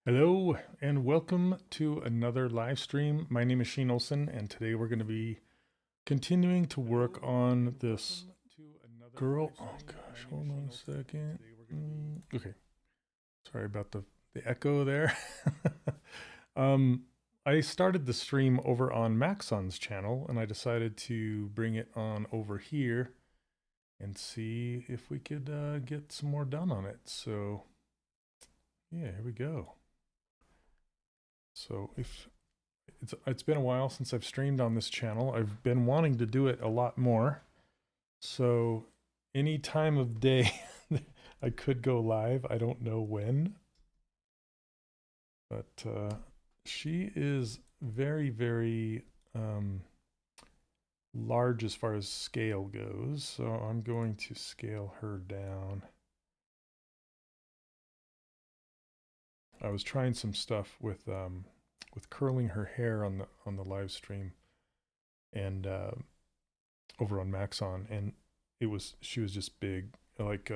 Hello and welcome to another live stream. My name is Shane Olson and today we're going to be continuing to work on this girl. Oh gosh, hold on a second. Okay, sorry about the echo there. I started the stream over on Maxon's channel and I decided to bring it on over here and see if we could get some more done on it. So yeah, here we go. So if it's been a while since I've streamed on this channel. I've been wanting to do it a lot more. So any time of day I could go live. I don't know when. But she is very, very large as far as scale goes. So I'm going to scale her down. I was trying some stuff with curling her hair on the live stream, and over on Maxon, and she was just big. Like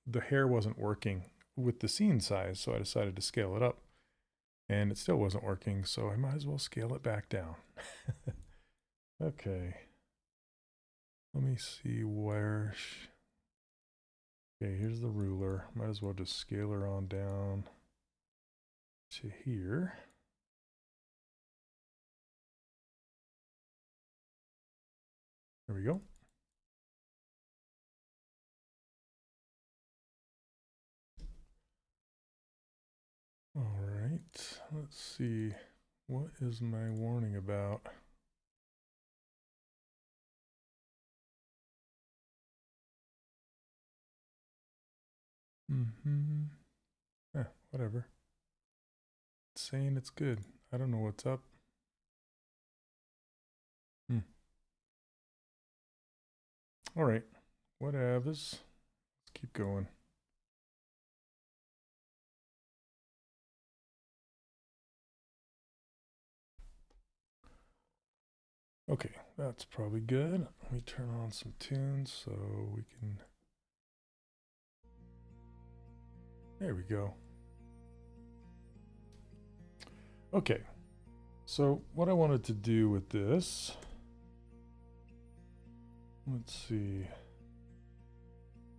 the hair wasn't working with the scene size, so I decided to scale it up, and it still wasn't working. So I might as well scale it back down. Okay. Let me see where. Okay, here's the ruler. Might as well just scale her on down to here. There we go. All right, let's see. What is my warning about? Whatever. It's saying it's good. I don't know what's up. All right, whatevers. Let's keep going. Okay, that's probably good. Let me turn on some tunes so we can. There we go. Okay, so what I wanted to do with this, let's see.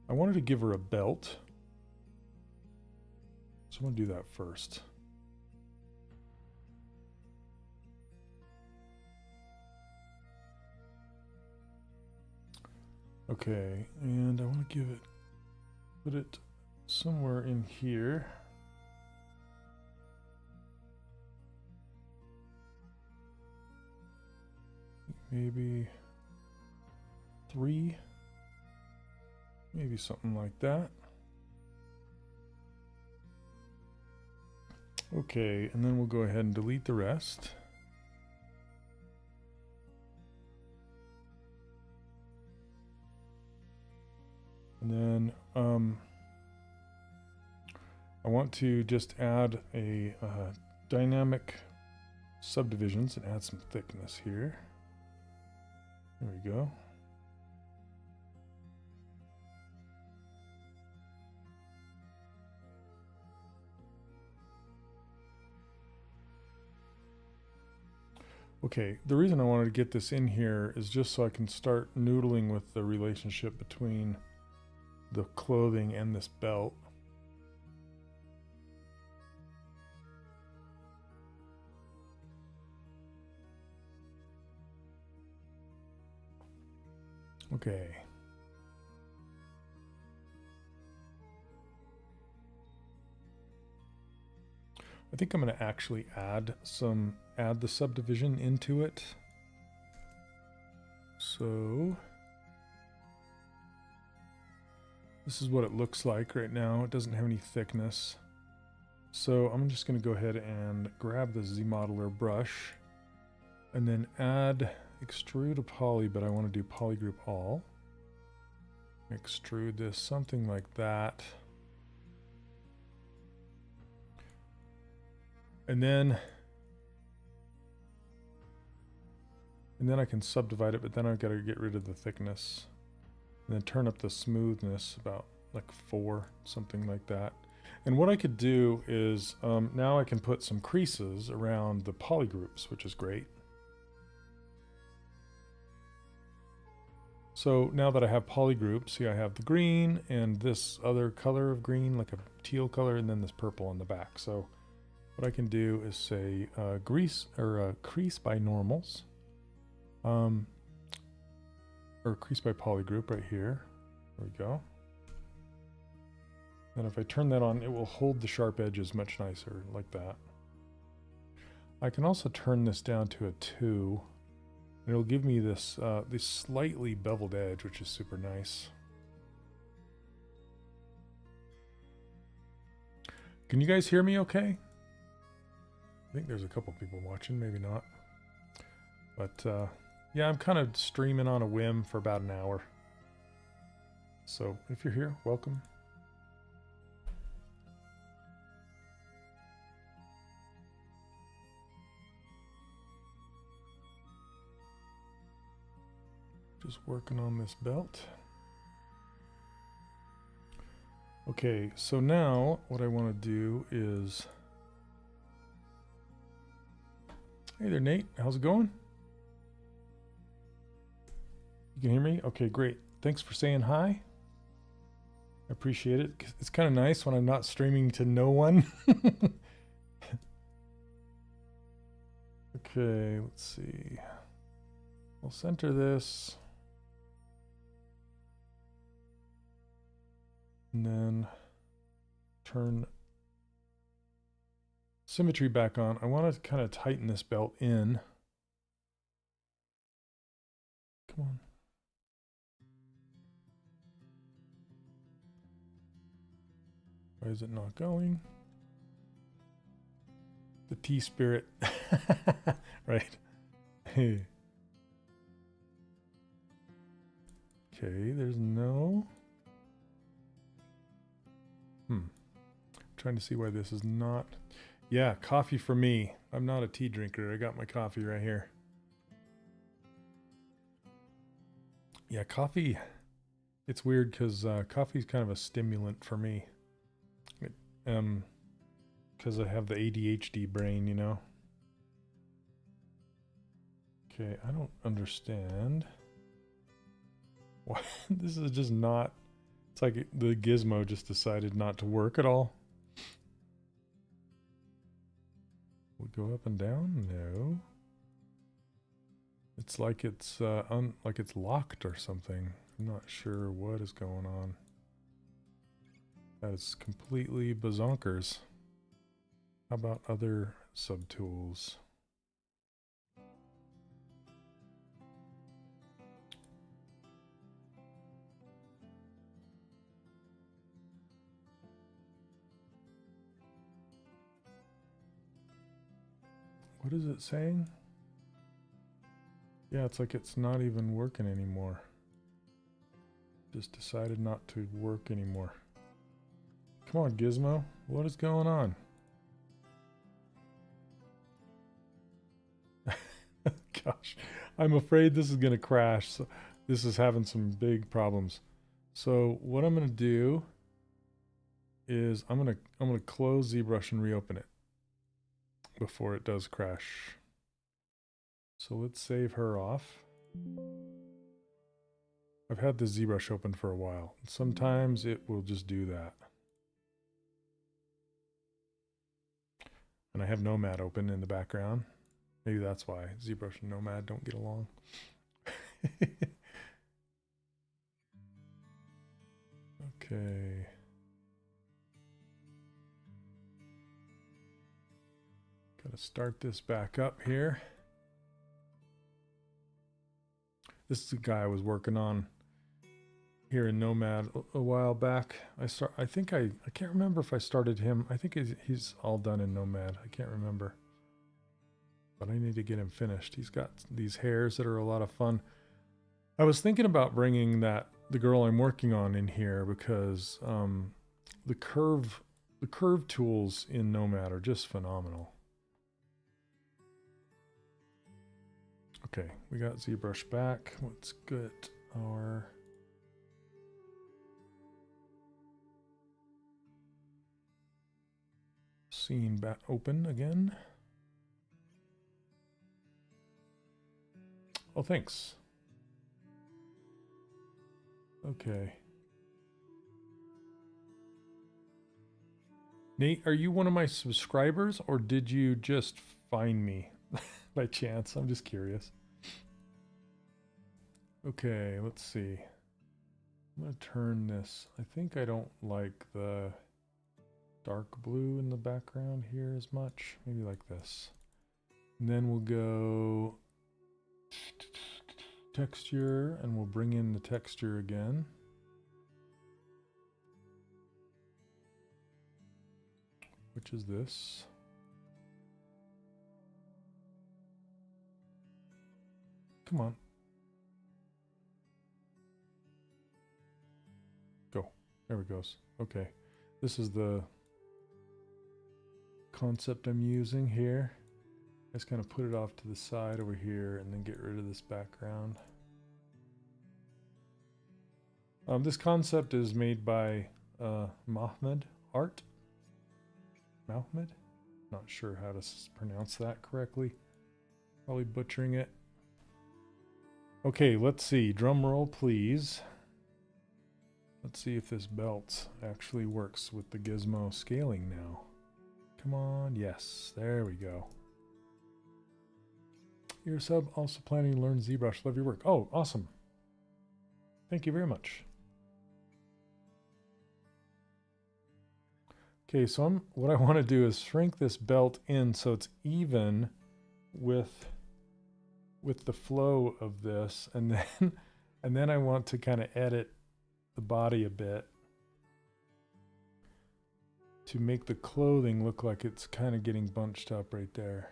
I wanted to give her a belt. So I'm going to do that first. Okay, and I want to put it somewhere in here. Maybe 3, maybe something like that. Okay, and then we'll go ahead and delete the rest. And then I want to just add a dynamic subdivisions and add some thickness here. There we go. Okay, the reason I wanted to get this in here is just so I can start noodling with the relationship between the clothing and this belt. Okay. I think I'm going to actually add the subdivision into it. So this is what it looks like right now. It doesn't have any thickness. So I'm just going to go ahead and grab the ZModeler brush and then add extrude to poly, but I want to do polygroup all. Extrude this something like that. And then I can subdivide it, but then I've got to get rid of the thickness. And then turn up the smoothness about like 4, something like that. And what I could do is now I can put some creases around the polygroups, which is great. So now that I have polygroups, see I have the green and this other color of green, like a teal color, and then this purple on the back. So what I can do is say crease by normals, or crease by polygroup right here. There we go. And if I turn that on, it will hold the sharp edges much nicer, like that. I can also turn this down to a 2. And it'll give me this this slightly beveled edge, which is super nice. Can you guys hear me okay? I think there's a couple people watching, maybe not. But yeah, I'm kind of streaming on a whim for about an hour. So if you're here, welcome. Just working on this belt. Okay, so now what I want to do is... Hey there, Nate. How's it going? You can hear me? Okay, great. Thanks for saying hi. I appreciate it. It's kind of nice when I'm not streaming to no one. Okay, let's see. I'll center this. And then turn symmetry back on. I want to kind of tighten this belt in. Come on. Why is it not going? The T-spirit. Right. Hey. Okay, there's no... Trying to see why this is not... Yeah, coffee for me. I'm not a tea drinker. I got my coffee right here. Yeah, coffee... It's weird because coffee is kind of a stimulant for me. Because I have the ADHD brain, you know. Okay, I don't understand. Why this is just not... It's like the gizmo just decided not to work at all. Would go up and down? No. It's like it's like it's locked or something. I'm not sure what is going on. That is completely bazonkers. How about other subtools? What is it saying? Yeah, it's like it's not even working anymore. Just decided not to work anymore. Come on, Gizmo. What is going on? Gosh, I'm afraid this is going to crash. So this is having some big problems. So what I'm going to do is I'm going to close ZBrush and reopen it before it does crash. So let's save her off. I've had the ZBrush open for a while. Sometimes it will just do that. And I have Nomad open in the background. Maybe that's why ZBrush and Nomad don't get along. Okay. Gotta start this back up here. This is a guy I was working on here in Nomad a while back. I can't remember if I started him. I think he's all done in Nomad. I can't remember. But I need to get him finished. He's got these hairs that are a lot of fun. I was thinking about bringing the girl I'm working on in here because the curve tools in Nomad are just phenomenal. Okay, we got ZBrush back. Let's get our... scene back open again. Oh, thanks. Okay. Nate, are you one of my subscribers or did you just find me by chance? I'm just curious. Okay, let's see. I'm going to turn this. I think I don't like the dark blue in the background here as much. Maybe like this. And then we'll go texture and we'll bring in the texture again. Which is this. Come on. Go. There it goes. Okay. This is the concept I'm using here. I just kind of put it off to the side over here and then get rid of this background. This concept is made by Mohammed Art. Mohammed? Not sure how to pronounce that correctly. Probably butchering it. Okay, let's see. Drum roll, please. Let's see if this belt actually works with the gizmo scaling now. Come on. Yes, there we go. You're a sub, also planning to learn ZBrush. Love your work. Oh, awesome. Thank you very much. Okay, so what I want to do is shrink this belt in so it's even with the flow of this, and then I want to kind of edit the body a bit to make the clothing look like it's kind of getting bunched up right there.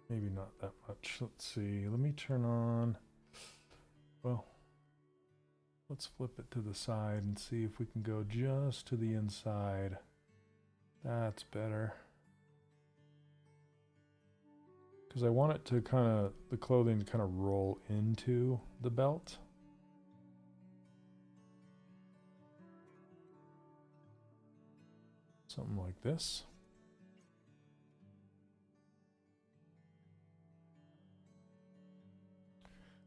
Maybe not that much. Let's see. Let me turn on. Well, let's flip it to the side and see if we can go just to the inside. That's better. Because I want it to kind of, the clothing to kind of roll into the belt. Something like this.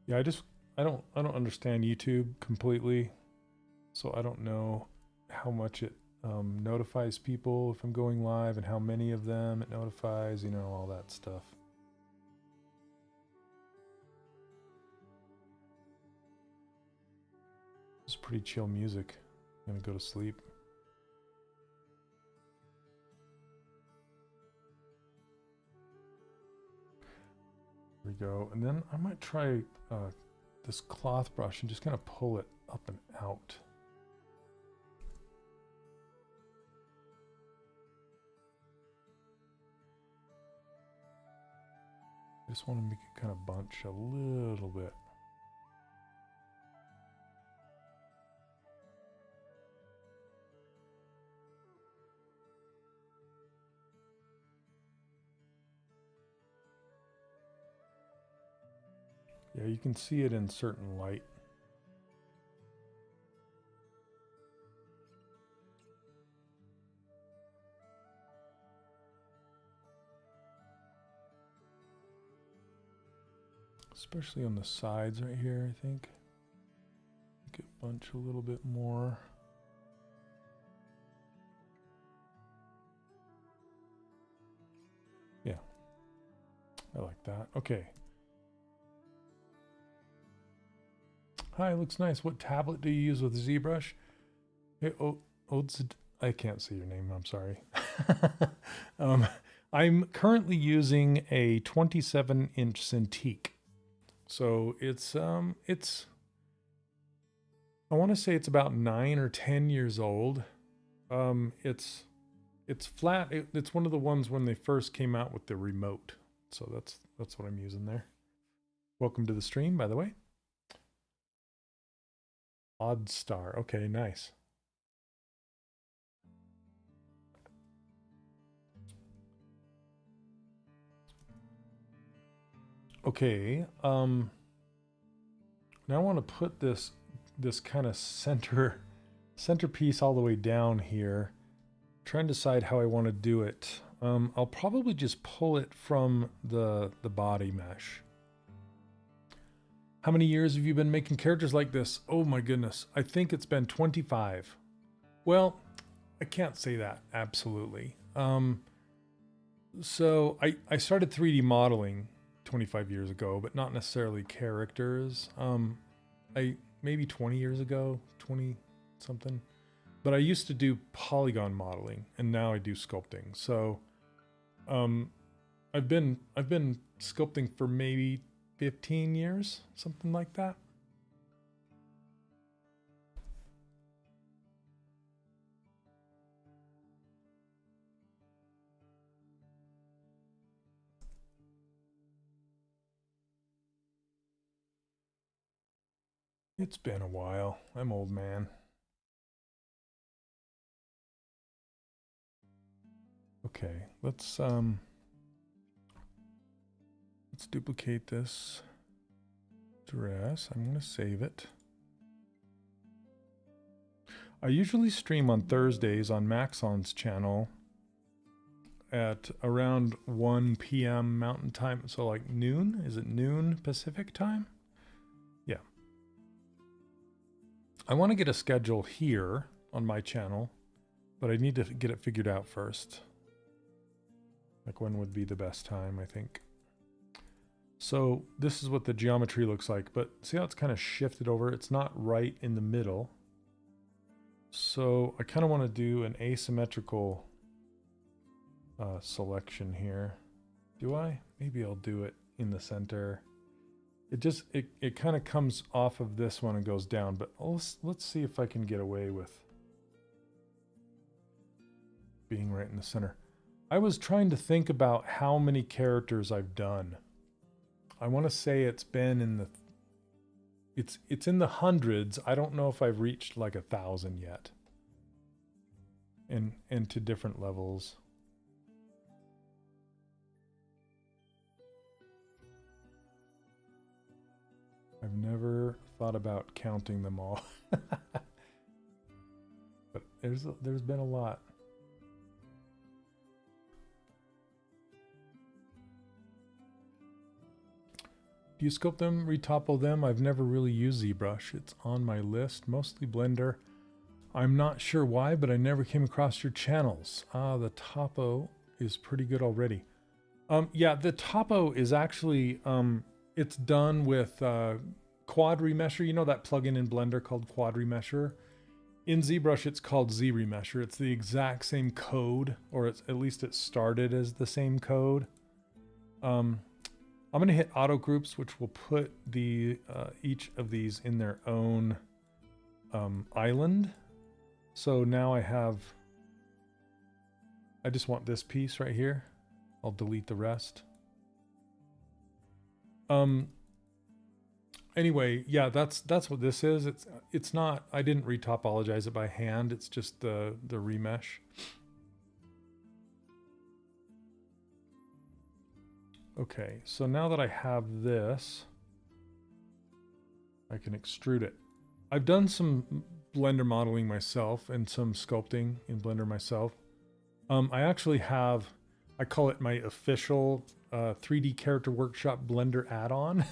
Yeah, I don't understand YouTube completely, so I don't know how much it notifies people if I'm going live and how many of them it notifies, you know, all that stuff. It's pretty chill music. I'm gonna go to sleep. There we go. And then I might try this cloth brush and just kind of pull it up and out. I just want to make it kind of bunch a little bit. Yeah, you can see it in certain light. Especially on the sides right here, I think. Make it bunch a little bit more. Yeah, I like that. Okay. Hi, looks nice. What tablet do you use with ZBrush? Hey, I can't see your name. I'm sorry. I'm currently using a 27-inch Cintiq. So it's I want to say it's about 9 or 10 years old. It's flat. It's one of the ones when they first came out with the remote. So that's what I'm using there. Welcome to the stream, by the way. Odd Star. Okay, nice. Okay, now I want to put this kind of center centerpiece all the way down here. Trying to decide how I want to do it. I'll probably just pull it from the body mesh. How many years have you been making characters like this? Oh my goodness. I think it's been 25. Well, I can't say that, absolutely. So I started 3D modeling 25 years ago, but not necessarily characters. Maybe 20 years ago, 20 something. But I used to do polygon modeling, and now I do sculpting. So I've been sculpting for maybe 15 years, something like that. It's been a while. I'm old man. Okay, let's duplicate this dress. I'm gonna save it. I usually stream on Thursdays on Maxon's channel at around 1 p.m. Mountain Time. So like noon? Is it noon Pacific time? Yeah. I want to get a schedule here on my channel, but I need to get it figured out first. Like when would be the best time, I think. So this is what the geometry looks like, but see how it's kind of shifted over? It's not right in the middle. So I kind of want to do an asymmetrical selection here. Do I? Maybe I'll do it in the center. It kind of comes off of this one and goes down, but let's see if I can get away with being right in the center. I was trying to think about how many characters I've done. I want to say it's been in the it's in the hundreds. I don't know if I've reached like 1,000 yet. And to different levels. I've never thought about counting them all. But there's been a lot. Do you sculpt them, retopple them? I've never really used ZBrush. It's on my list, mostly Blender. I'm not sure why, but I never came across your channels. The topo is pretty good already. Yeah, the topo is actually, it's done with Quad Remesher. You know that plugin in Blender called Quad Remesher? In ZBrush, it's called ZRemesher. It's the exact same code, or at least it started as the same code. I'm going to hit auto groups, which will put the each of these in their own island. So now I just want this piece right here. I'll delete the rest. Anyway, yeah, that's what this is. It's not, I didn't retopologize it by hand. It's just the remesh. Okay, so now that I have this, I can extrude it. I've done some Blender modeling myself and some sculpting in Blender myself. I actually have, I call it my official 3D Character Workshop Blender add-on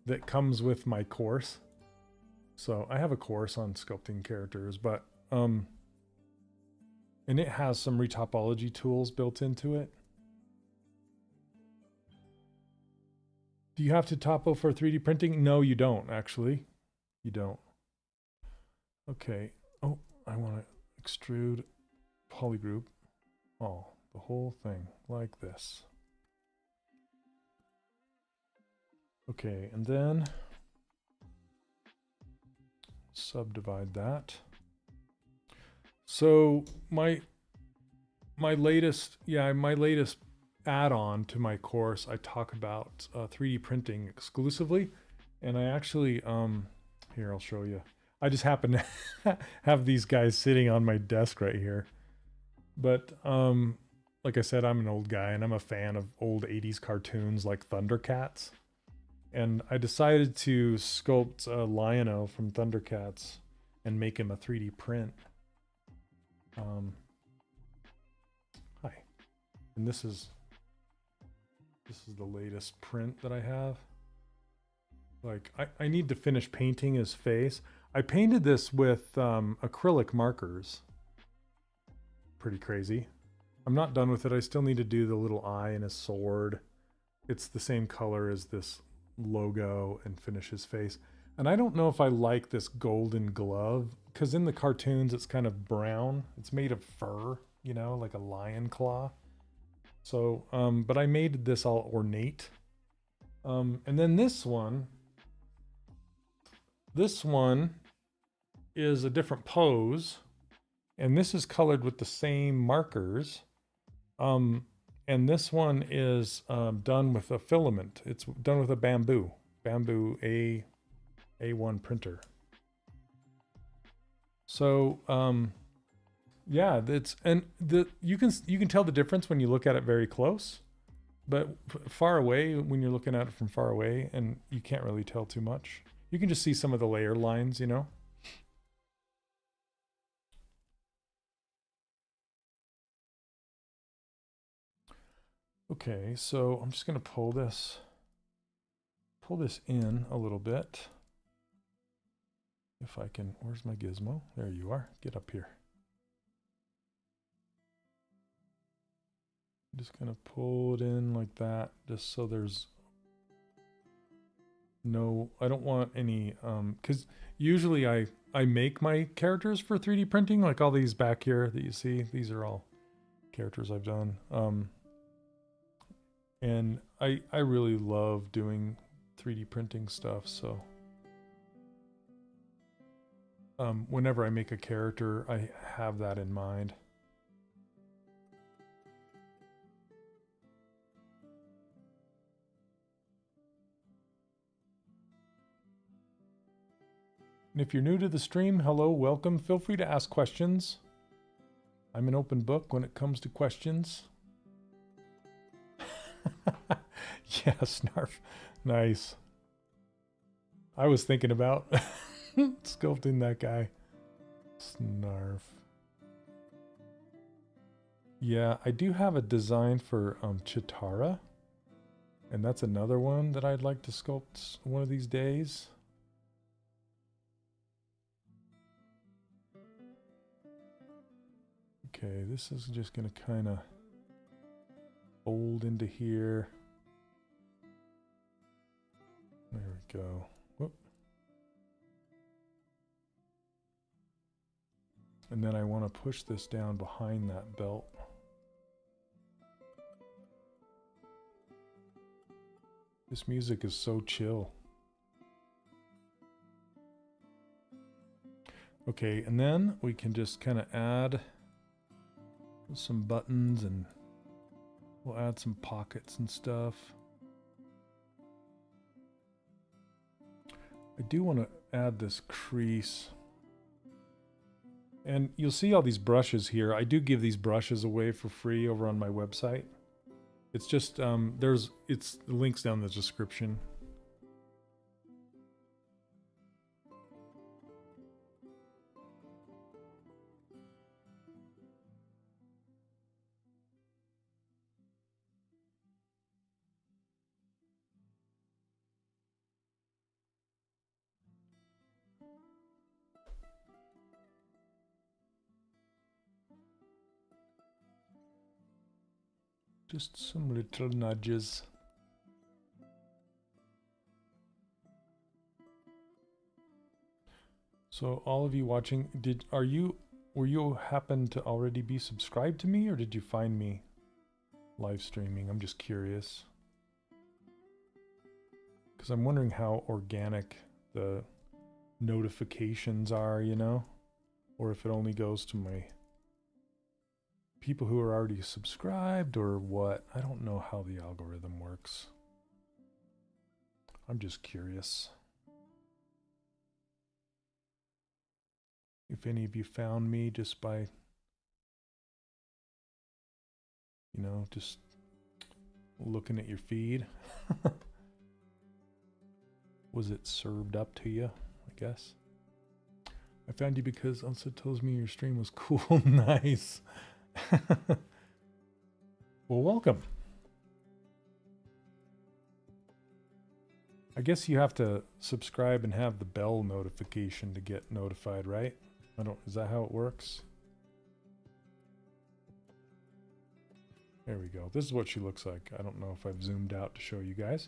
that comes with my course. So I have a course on sculpting characters, but and it has some retopology tools built into it. Do you have to topo for 3D printing? No, you don't, actually. You don't. Okay. Oh, I want to extrude polygroup. Oh, the whole thing, like this. Okay, and then subdivide that. So my latest add-on to my course, I talk about 3D printing exclusively, and I actually here, I'll show you. I just happen to have these guys sitting on my desk right here. But like I said, I'm an old guy and I'm a fan of old 80s cartoons like Thundercats. And I decided to sculpt Lion-O from Thundercats and make him a 3D print. Hi. And this is the latest print that I have. Like, I need to finish painting his face. I painted this with acrylic markers. Pretty crazy. I'm not done with it. I still need to do the little eye and his sword. It's the same color as this logo and finish his face. And I don't know if I like this golden glove, because in the cartoons it's kind of brown. It's made of fur, you know, like a lion claw. So, but I made this all ornate. And then this one is a different pose. And this is colored with the same markers. And this one is done with a filament. It's done with a bamboo A1 printer. So yeah, you can tell the difference when you look at it very close, but far away, when you're looking at it from far away, and you can't really tell too much. You can just see some of the layer lines, you know. Okay, so I'm just going to pull this in a little bit. If I can, where's my gizmo? There you are. Get up here. I'm just going to pull it in like that, just so there's no, I don't want any, because usually I make my characters for 3D printing, like all these back here that you see. These are all characters I've done. And I really love doing 3D printing stuff, so whenever I make a character, I have that in mind. And if you're new to the stream, hello, welcome. Feel free to ask questions. I'm an open book when it comes to questions. Yeah, Snarf. Nice. I was thinking about sculpting that guy. Snarf. Yeah, I do have a design for Chitara. And that's another one that I'd like to sculpt one of these days. Okay, this is just going to kind of fold into here. There we go. Whoop. And then I want to push this down behind that belt. This music is so chill. Okay, and then we can just kind of add some buttons, and we'll add some pockets and stuff. I do want to add this crease. And you'll see all these brushes here. I do give these brushes away for free over on my website. It's just, it's the links down in the description. Just some little nudges. So all of you watching, were you happen to already be subscribed to me, or did you find me live streaming? I'm just curious. Because I'm wondering how organic the notifications are, you know? Or if it only goes to my people who are already subscribed or what. I don't know how the algorithm works. I'm just curious. If any of you found me just by, you know, just looking at your feed. Was it served up to you, I guess? I found you because Elsa tells me your stream was cool. Nice. Well, welcome. I guess you have to subscribe and have the bell notification to get notified, right? Is that how it works? There we go. This is what she looks like. I don't know if I've zoomed out to show you guys.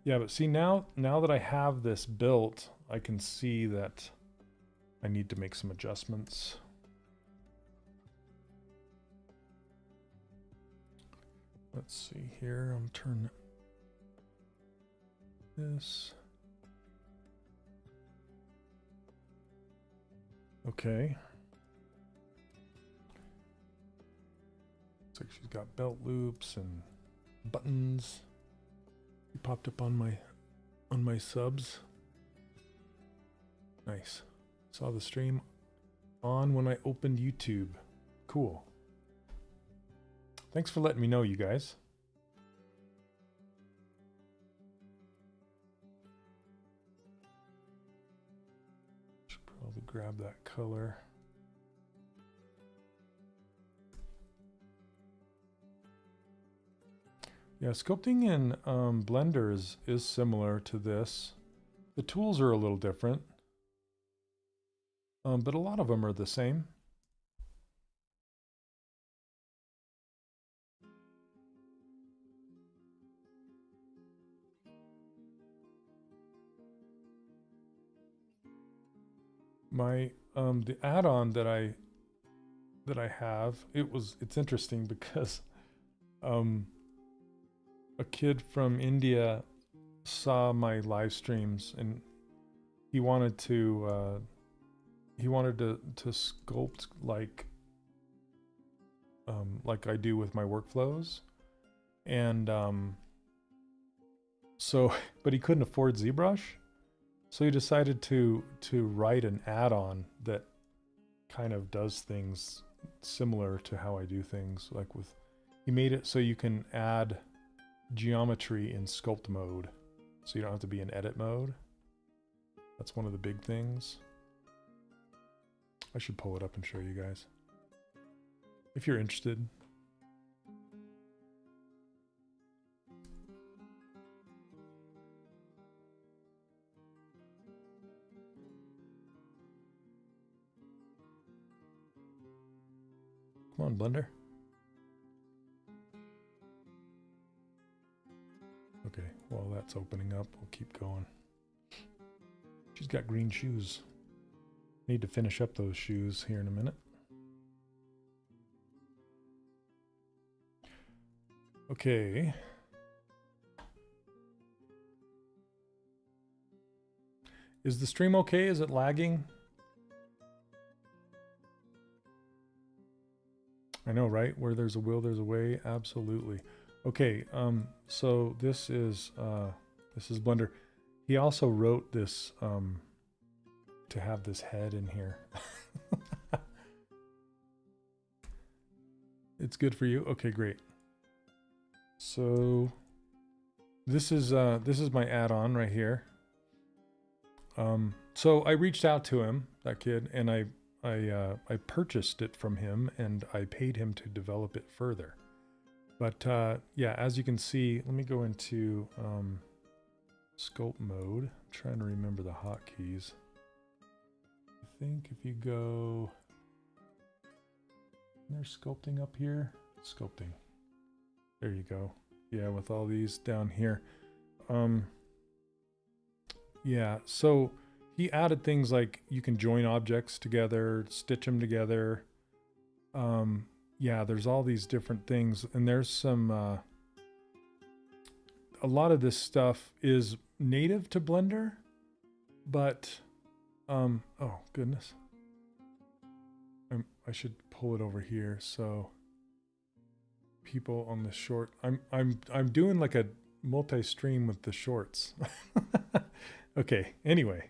Yeah, but see now that I have this built, I can see that I need to make some adjustments. Let's see here. I'm turning this. Okay. Looks like she's got belt loops and buttons. He popped up on my subs. Nice. Saw the stream on when I opened YouTube. Cool. Thanks for letting me know, you guys. Should probably grab that color. Yeah, sculpting in Blender is similar to this. The tools are a little different, but a lot of them are the same. My the add-on that I have, it's interesting because a kid from India saw my live streams and he wanted to sculpt like I do with my workflows, and so but he couldn't afford ZBrush, so he decided to write an add-on that kind of does things similar to how I do things. He made it so you can add geometry in sculpt mode, so you don't have to be in edit mode. That's one of the big things. I should pull it up and show you guys if you're interested. Come on, Blender. Okay, while that's opening up, we'll keep going. She's got green shoes. Need to finish up those shoes here in a minute. Okay. Is the stream okay? Is it lagging? I know, right? Where there's a will, there's a way. Absolutely. Okay, so this is Blender. He also wrote this to have this head in here. It's good for you? Okay, great. So this is my add-on right here. So I reached out to him, that kid, and I purchased it from him and I paid him to develop it further. But yeah, as you can see, let me go into sculpt mode. I'm trying to remember the hotkeys. I think if you go, there's sculpting up here. Sculpting. There you go. Yeah, with all these down here. Yeah, so he added things like you can join objects together, stitch them together. Yeah, there's all these different things, and there's some a lot of this stuff is native to Blender, but oh goodness, I should pull it over here so people on the short. I'm doing like a multi-stream with the shorts. Okay, anyway,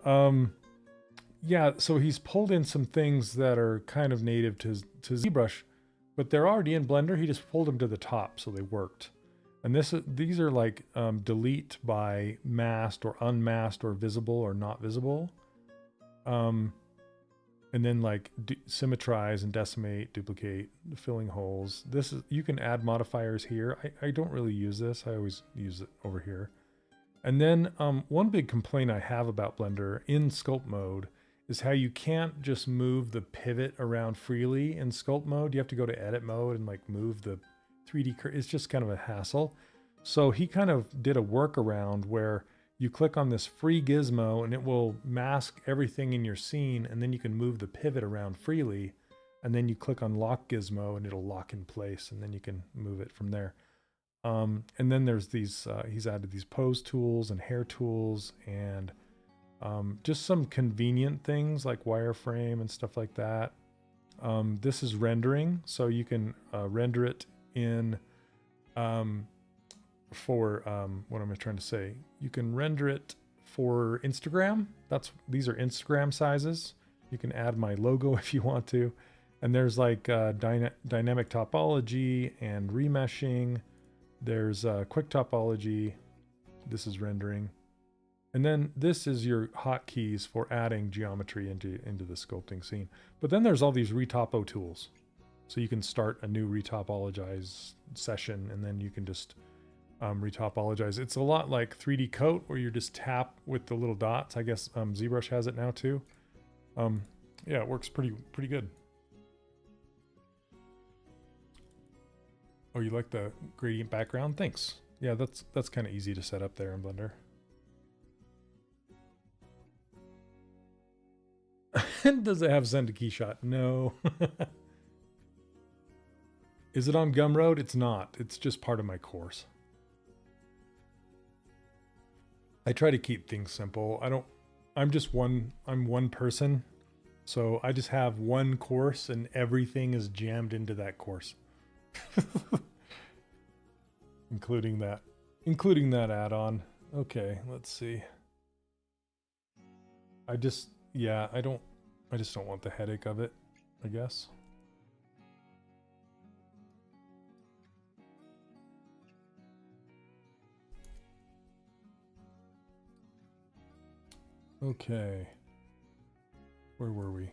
yeah, so he's pulled in some things that are kind of native to ZBrush, but they're already in Blender. He just pulled them to the top, so they worked. And these are like delete by masked or unmasked or visible or not visible. And then like symmetrize and decimate, duplicate, filling holes. This is, you can add modifiers here. I don't really use this. I always use it over here. And then one big complaint I have about Blender in sculpt mode is how you can't just move the pivot around freely in sculpt mode. You have to go to edit mode and like move the 3D curve. It's just kind of a hassle. So he kind of did a workaround where you click on this free gizmo and it will mask everything in your scene, and then you can move the pivot around freely, and then you click on lock gizmo and it'll lock in place, and then you can move it from there. And then there's these, he's added these pose tools and hair tools and just some convenient things like wireframe and stuff like that. This is rendering, so you can render it in for what am I trying to say? You can render it for Instagram. These are Instagram sizes. You can add my logo if you want to. And there's like dynamic topology and remeshing. There's quick topology. This is rendering. And then this is your hotkeys for adding geometry into the sculpting scene. But then there's all these retopo tools. So you can start a new retopologize session, and then you can just retopologize. It's a lot like 3D Coat, where you just tap with the little dots. I guess ZBrush has it now too. Yeah, it works pretty good. Oh, you like the gradient background? Thanks. Yeah, that's kind of easy to set up there in Blender. Does it have send to keyshot? No. Is it on Gumroad? It's not. It's just part of my course. I try to keep things simple. I'm one person. So I just have one course and everything is jammed into that course. including that add-on. Okay, let's see. I just don't want the headache of it, I guess. Okay. Where were we?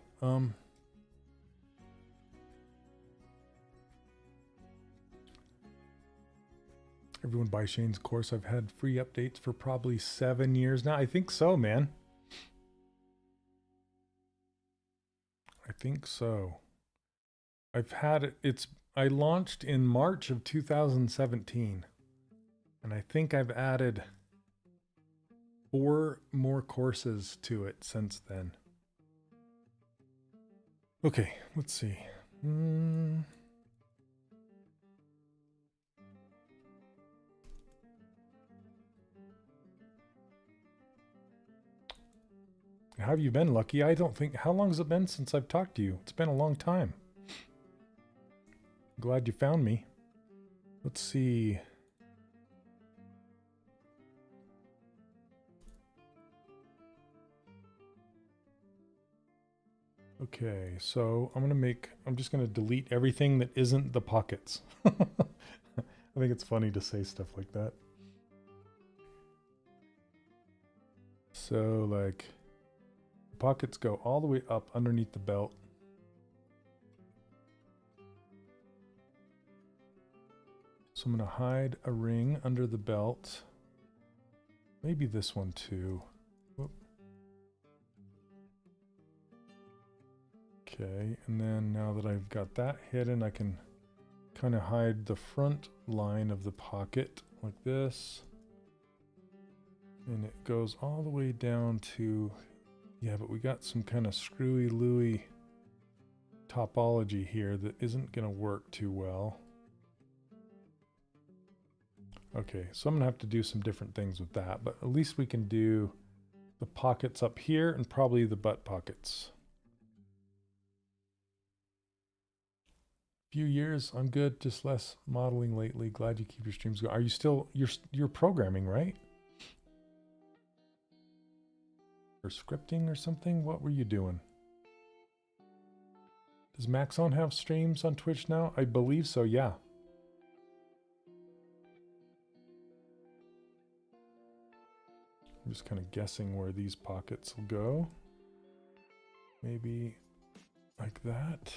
Everyone buy Shane's course. I've had free updates for probably 7 years now. I think so, man. I think so. I've had it. I launched in March of 2017. And I think I've added 4 more courses to it since then. Okay, let's see. How have you been, Lucky? I don't think... How long has it been since I've talked to you? It's been a long time. Glad you found me. Let's see. Okay, so I'm just gonna delete everything that isn't the pockets. I think it's funny to say stuff like that. So like, the pockets go all the way up underneath the belt. So I'm gonna hide a ring under the belt. Maybe this one too. Whoop. Okay, and then now that I've got that hidden, I can kind of hide the front line of the pocket like this. And it goes all the way down to, yeah, but we got some kind of screwy-looey topology here that isn't going to work too well. Okay, so I'm going to have to do some different things with that, but at least we can do the pockets up here and probably the butt pockets. Few years, I'm good, just less modeling lately. Glad you keep your streams going. Are you still, you're programming, right? Or scripting or something? What were you doing? Does Maxon have streams on Twitch now? I believe so, yeah. I'm just kind of guessing where these pockets will go. Maybe like that.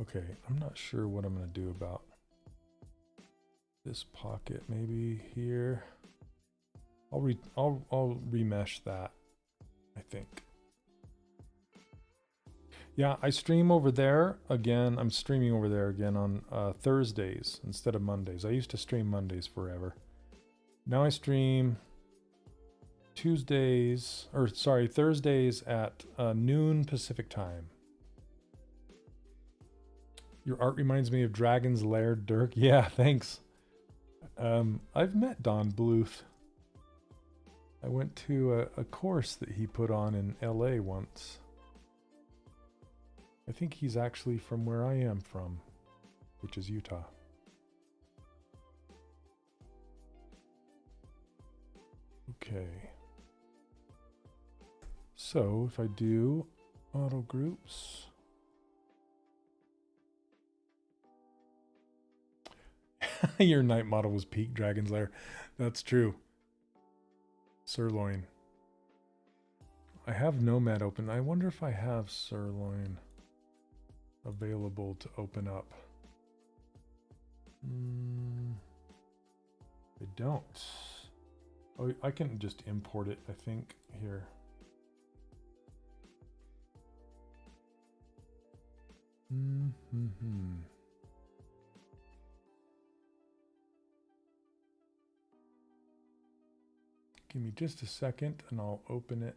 Okay, I'm not sure what I'm going to do about this pocket. Maybe here. I'll remesh that, I think. Yeah, I stream over there again. I'm streaming over there again on Thursdays instead of Mondays. I used to stream Mondays forever. Now I stream Thursdays at noon Pacific time. Your art reminds me of Dragon's Lair, Dirk. Yeah, thanks. I've met Don Bluth. I went to a course that he put on in LA once. I think he's actually from where I am from, which is Utah. Okay. So if I do auto groups. Your night model was peak Dragon's Lair. That's true. Sirloin. I have Nomad open. I wonder if I have Sirloin available to open up. I don't. Oh, I can just import it, I think, here. Give me just a second and I'll open it.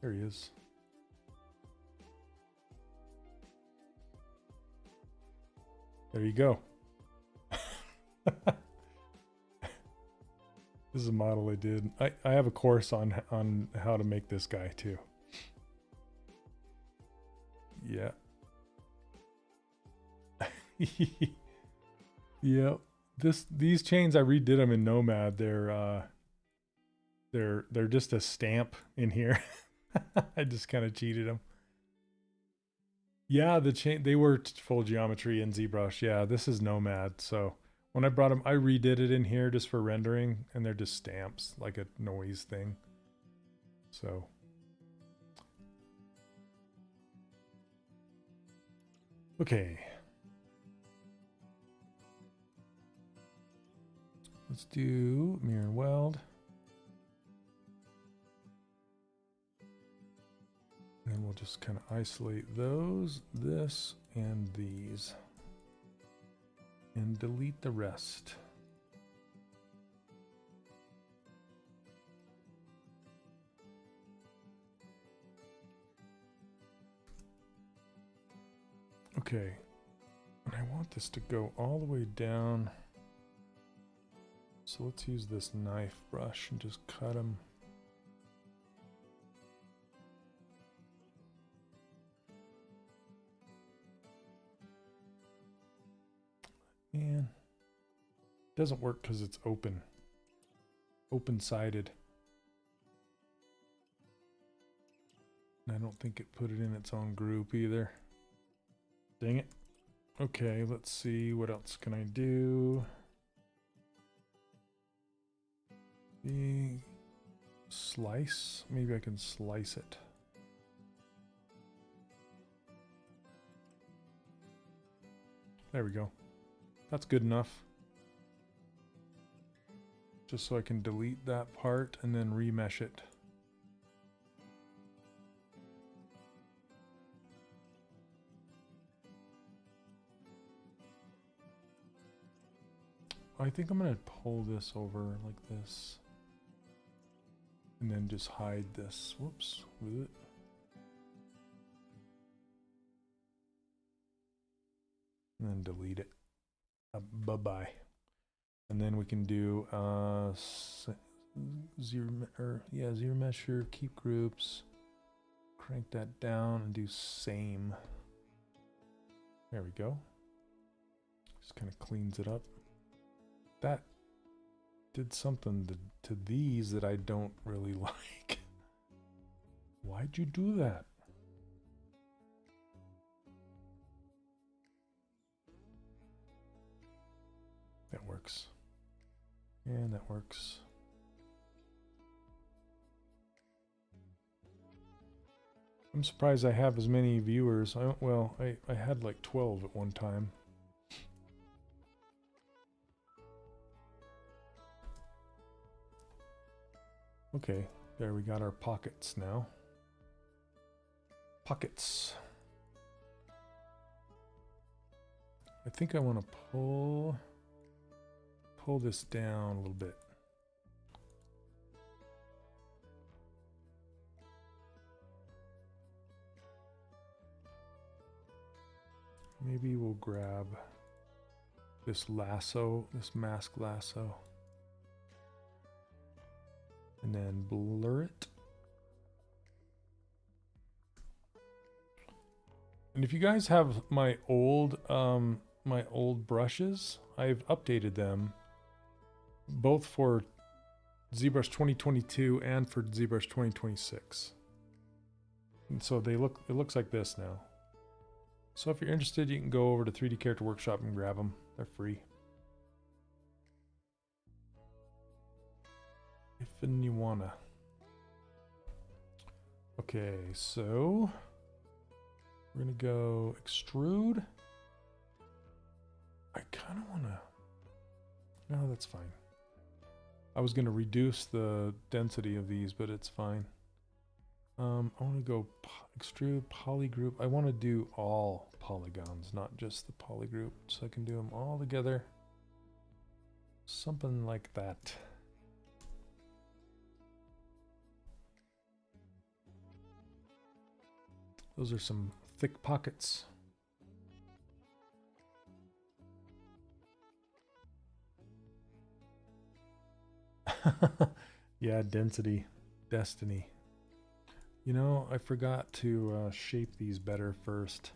There he is. There you go. This is a model I did. I have a course on how to make this guy too. Yeah. Yeah. These chains, I redid them in Nomad. They're just a stamp in here. I just kind of cheated them. Yeah, the chain, they were full geometry in ZBrush. Yeah, this is Nomad. So when I brought them, I redid it in here just for rendering, and they're just stamps, like a noise thing. So. Okay. Let's do mirror weld. And we'll just kind of isolate those, this, and these. And delete the rest. Okay. And I want this to go all the way down. So let's use this knife brush and just cut them. And it doesn't work because it's open-sided. And I don't think it put it in its own group either. Dang it. Okay, let's see, what else can I do? The slice, maybe I can slice it. There we go. That's good enough. Just so I can delete that part and then remesh it. I think I'm going to pull this over like this. And then just hide this, whoops, with it. And then delete it. Bye-bye. And then we can do zero measure, keep groups, crank that down and do same. There we go. Just kind of cleans it up. That did something to these that I don't really like. Why'd you do that? works. And that works. I'm surprised I have as many viewers. I had like 12 at one time. Okay, there we got our pockets now. Pockets. I think I want to pull this down a little bit. Maybe we'll grab this lasso, this mask lasso, and then blur it. And if you guys have my old brushes, I've updated them both for ZBrush 2022 and for ZBrush 2026. And so it looks like this now. So if you're interested, you can go over to 3D Character Workshop and grab them. They're free. If you wanna. Okay, so we're gonna go extrude. I kind of wanna. No, that's fine. I was gonna reduce the density of these, but it's fine. I want to go extrude polygroup. I want to do all polygons, not just the polygroup, so I can do them all together. Something like that. Those are some thick pockets. Yeah, density, destiny. You know, I forgot to shape these better first.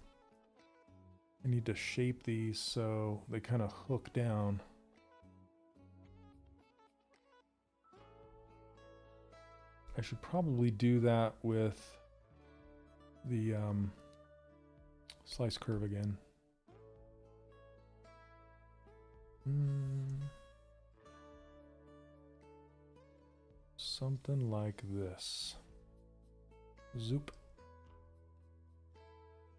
I need to shape these so they kind of hook down. I should probably do that with the slice curve again. Something like this. Zoop.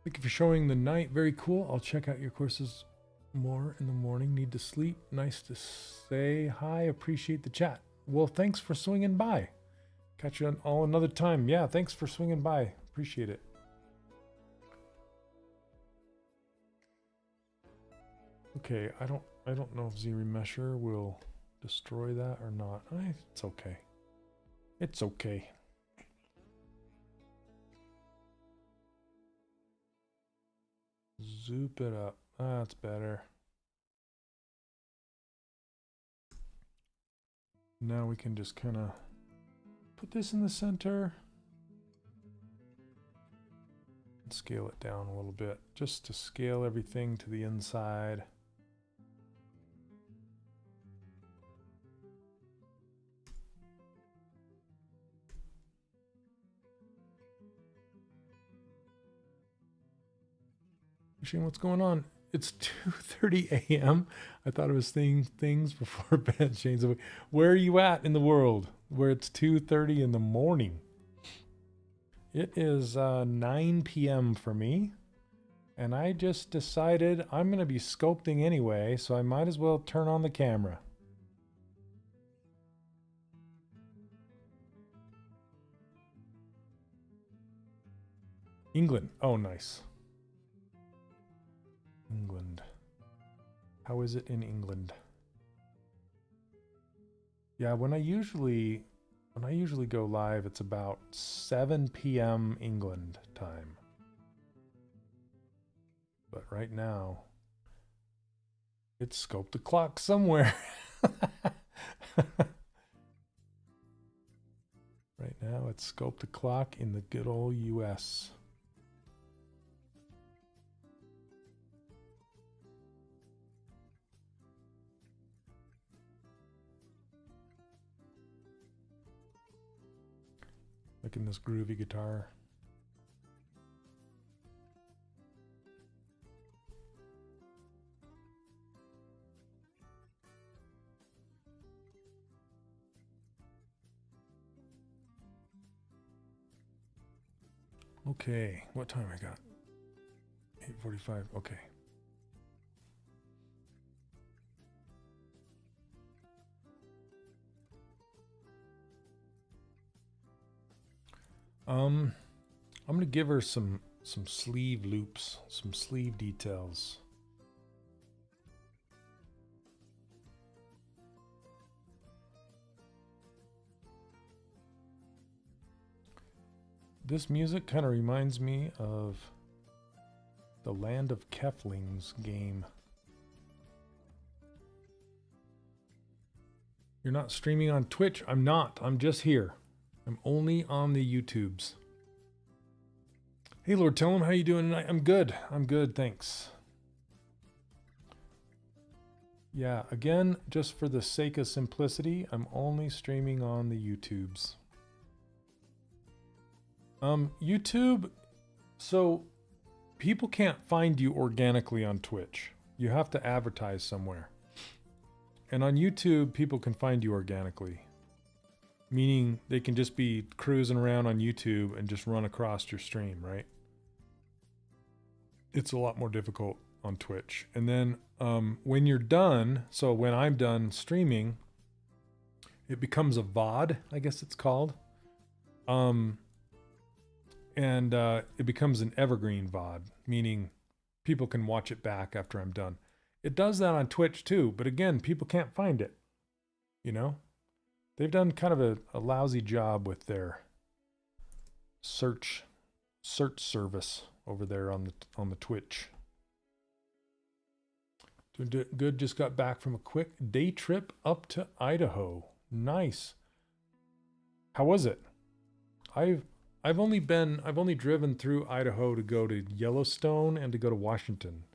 Thank you for showing the night. Very cool. I'll check out your courses more in the morning. Need to sleep. Nice to say hi. Appreciate the chat. Well, thanks for swinging by. Catch you all another time. Yeah, thanks for swinging by. Appreciate it. Okay, I don't know if Remesher will destroy that or not. It's okay. It's okay. Zoop it up. That's better. Now we can just kind of put this in the center and scale it down a little bit, just to scale everything to the inside. Shane, what's going on? It's 2:30 a.m. I thought I was seeing things before bed. Shane's awake. Where are you at in the world where it's 2:30 in the morning? It is 9 p.m. for me, and I just decided I'm going to be sculpting anyway, so I might as well turn on the camera. England. Oh, nice. England. How is it in England? Yeah, when I usually go live, it's about 7 p.m. England time. But right now, it's sculpt o'clock somewhere. Right now, it's sculpt o'clock in the good old US. Look in this groovy guitar. Okay, what time I got? 8:45. Okay. I'm gonna give her some sleeve loops, some sleeve details. This music kind of reminds me of the Land of Keflings game. You're not streaming on Twitch? I'm not. I'm just here. I'm only on the YouTubes. Hey, Lord, tell him how you doing tonight. I'm good. I'm good, thanks. Yeah, again, just for the sake of simplicity, I'm only streaming on the YouTubes. YouTube, so people can't find you organically on Twitch. You have to advertise somewhere. And on YouTube, people can find you organically. Meaning they can just be cruising around on YouTube and just run across your stream, right? It's a lot more difficult on Twitch. And then when you're done, so when I'm done streaming, it becomes a VOD, I guess it's called. And it becomes an evergreen VOD, meaning people can watch it back after I'm done. It does that on Twitch too, but again, people can't find it. You know? They've done kind of a lousy job with their search service over there on the Twitch. Doing good. Just got back from a quick day trip up to Idaho. Nice. How was it? I've only driven through Idaho to go to Yellowstone and to go to Washington.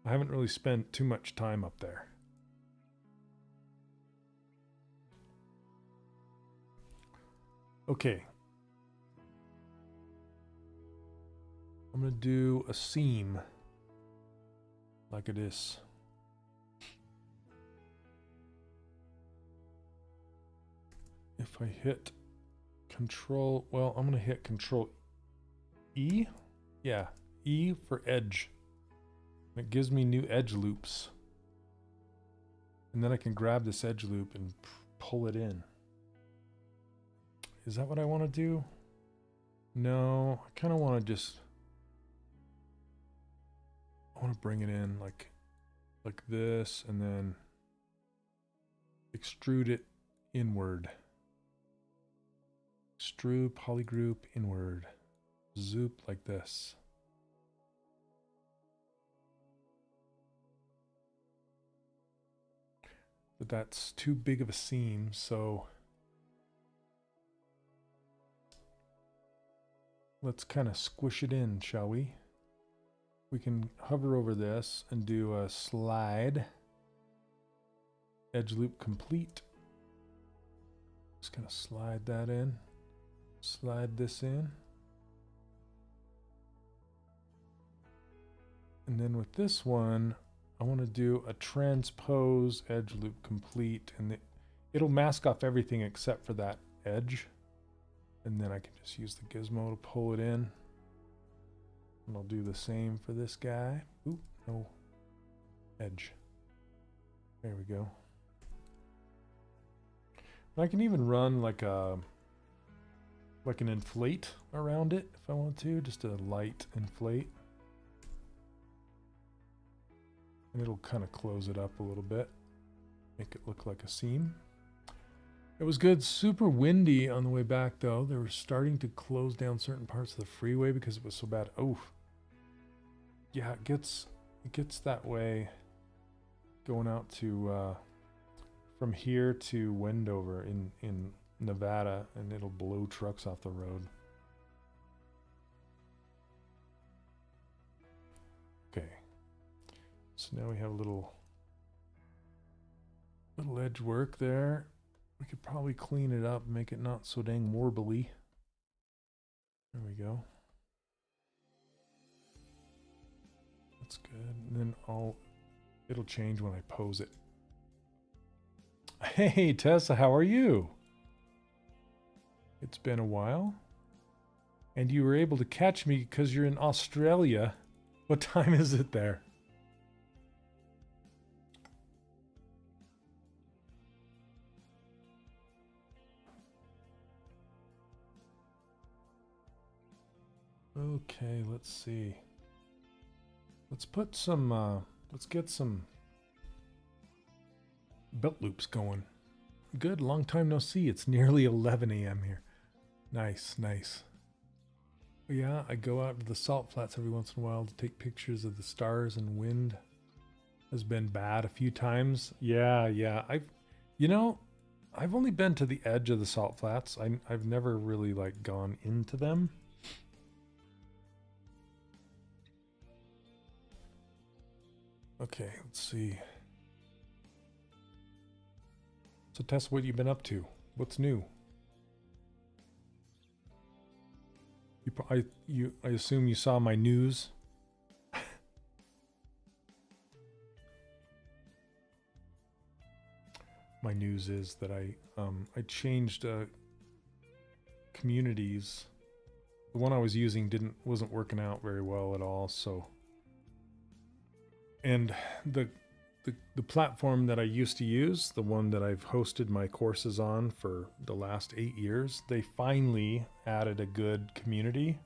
I haven't really spent too much time up there. Okay. I'm going to do a seam like it is. If I hit Control, well, I'm going to hit Control E. Yeah, E for edge. It gives me new edge loops. And then I can grab this edge loop and pull it in. Is that what I want to do? No, I kind of want to just... I want to bring it in like this and then extrude it inward. Extrude, polygroup, inward. Zoop like this. But that's too big of a seam, so let's kind of squish it in, shall we? We can hover over this and do a slide. Edge loop complete. Just kind of slide that in. Slide this in. And then with this one, I want to do a transpose edge loop complete, and it'll mask off everything except for that edge. And then I can just use the gizmo to pull it in. And I'll do the same for this guy. Ooh, no edge. There we go. And I can even run like an inflate around it if I want to, just a light inflate. And it'll kind of close it up a little bit, make it look like a seam. It was good, super windy on the way back though. They were starting to close down certain parts of the freeway because it was so bad. Oh, yeah, it gets that way going out to from here to Wendover in Nevada, and it'll blow trucks off the road. Okay. So now we have a little edge work there. We could probably clean it up, make it not so dang warbly. There we go. That's good. And then it'll change when I pose it. Hey Tessa, how are you? It's been a while. And you were able to catch me because you're in Australia. What time is it there? Okay, let's see. Let's put some, let's get some belt loops going. Good, long time no see. It's nearly 11 a.m. here. Nice, nice. Yeah, I go out to the salt flats every once in a while to take pictures of the stars, and wind has been bad a few times. Yeah, you know, I've only been to the edge of the salt flats. I've never really like gone into them. Okay, let's see. So Tess, what you been up to? What's new? I assume you saw my news. My news is that I changed communities. The one I was using wasn't working out very well at all, so. And the platform that I used to use, the one that I've hosted my courses on for the last 8 years, they finally added a good community.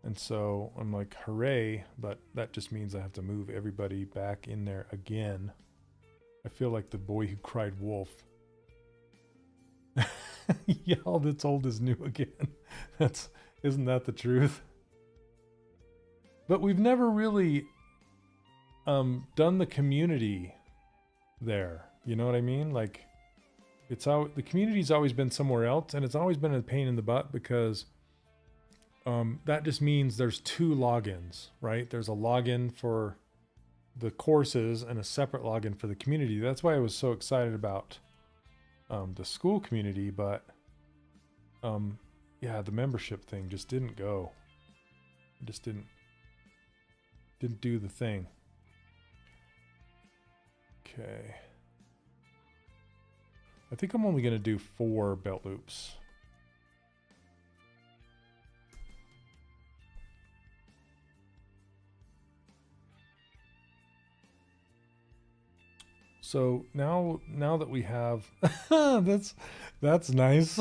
And so I'm like, hooray, but that just means I have to move everybody back in there again. I feel like the boy who cried wolf. Yeah, all that's old is new again. Isn't that the truth? But we've never really done the community there. You know what I mean? Like, the community's always been somewhere else, and it's always been a pain in the butt because that just means there's 2 logins, right? There's a login for the courses and a separate login for the community. That's why I was so excited about the school community, but yeah, the membership thing just didn't go. It just didn't do the thing. Okay. I think I'm only going to do 4 belt loops. So now that we have that's nice.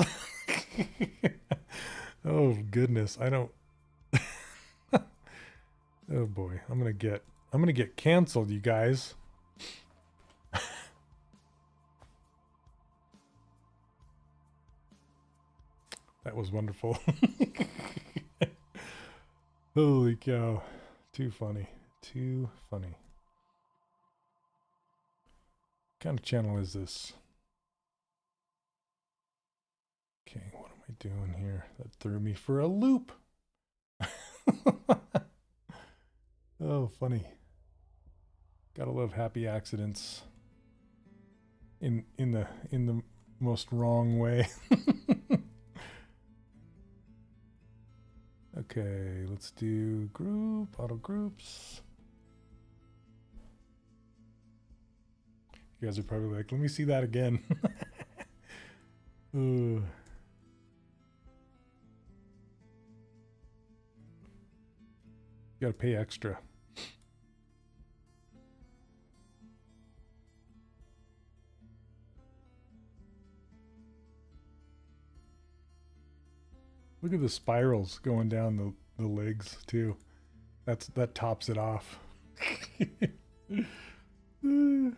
Oh goodness, I don't. Oh boy, I'm gonna get canceled, you guys. That was wonderful. Holy cow, too funny, too funny. What kind of channel is this? Okay, what am I doing here? That threw me for a loop. Oh, funny. Gotta love happy accidents in the most wrong way. Okay, let's do group, auto groups. You guys are probably like, let me see that again. You gotta pay extra. Look at the spirals going down the legs too. That tops it off. Now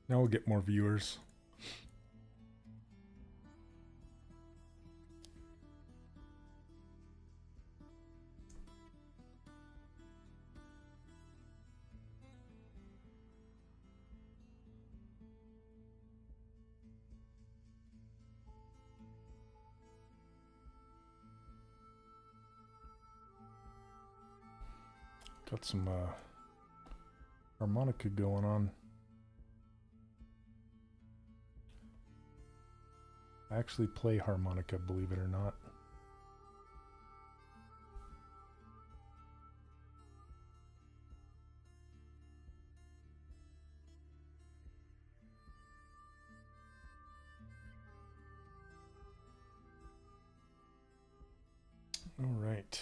we'll get more viewers. Got some harmonica going on. I actually play harmonica, believe it or not. All right.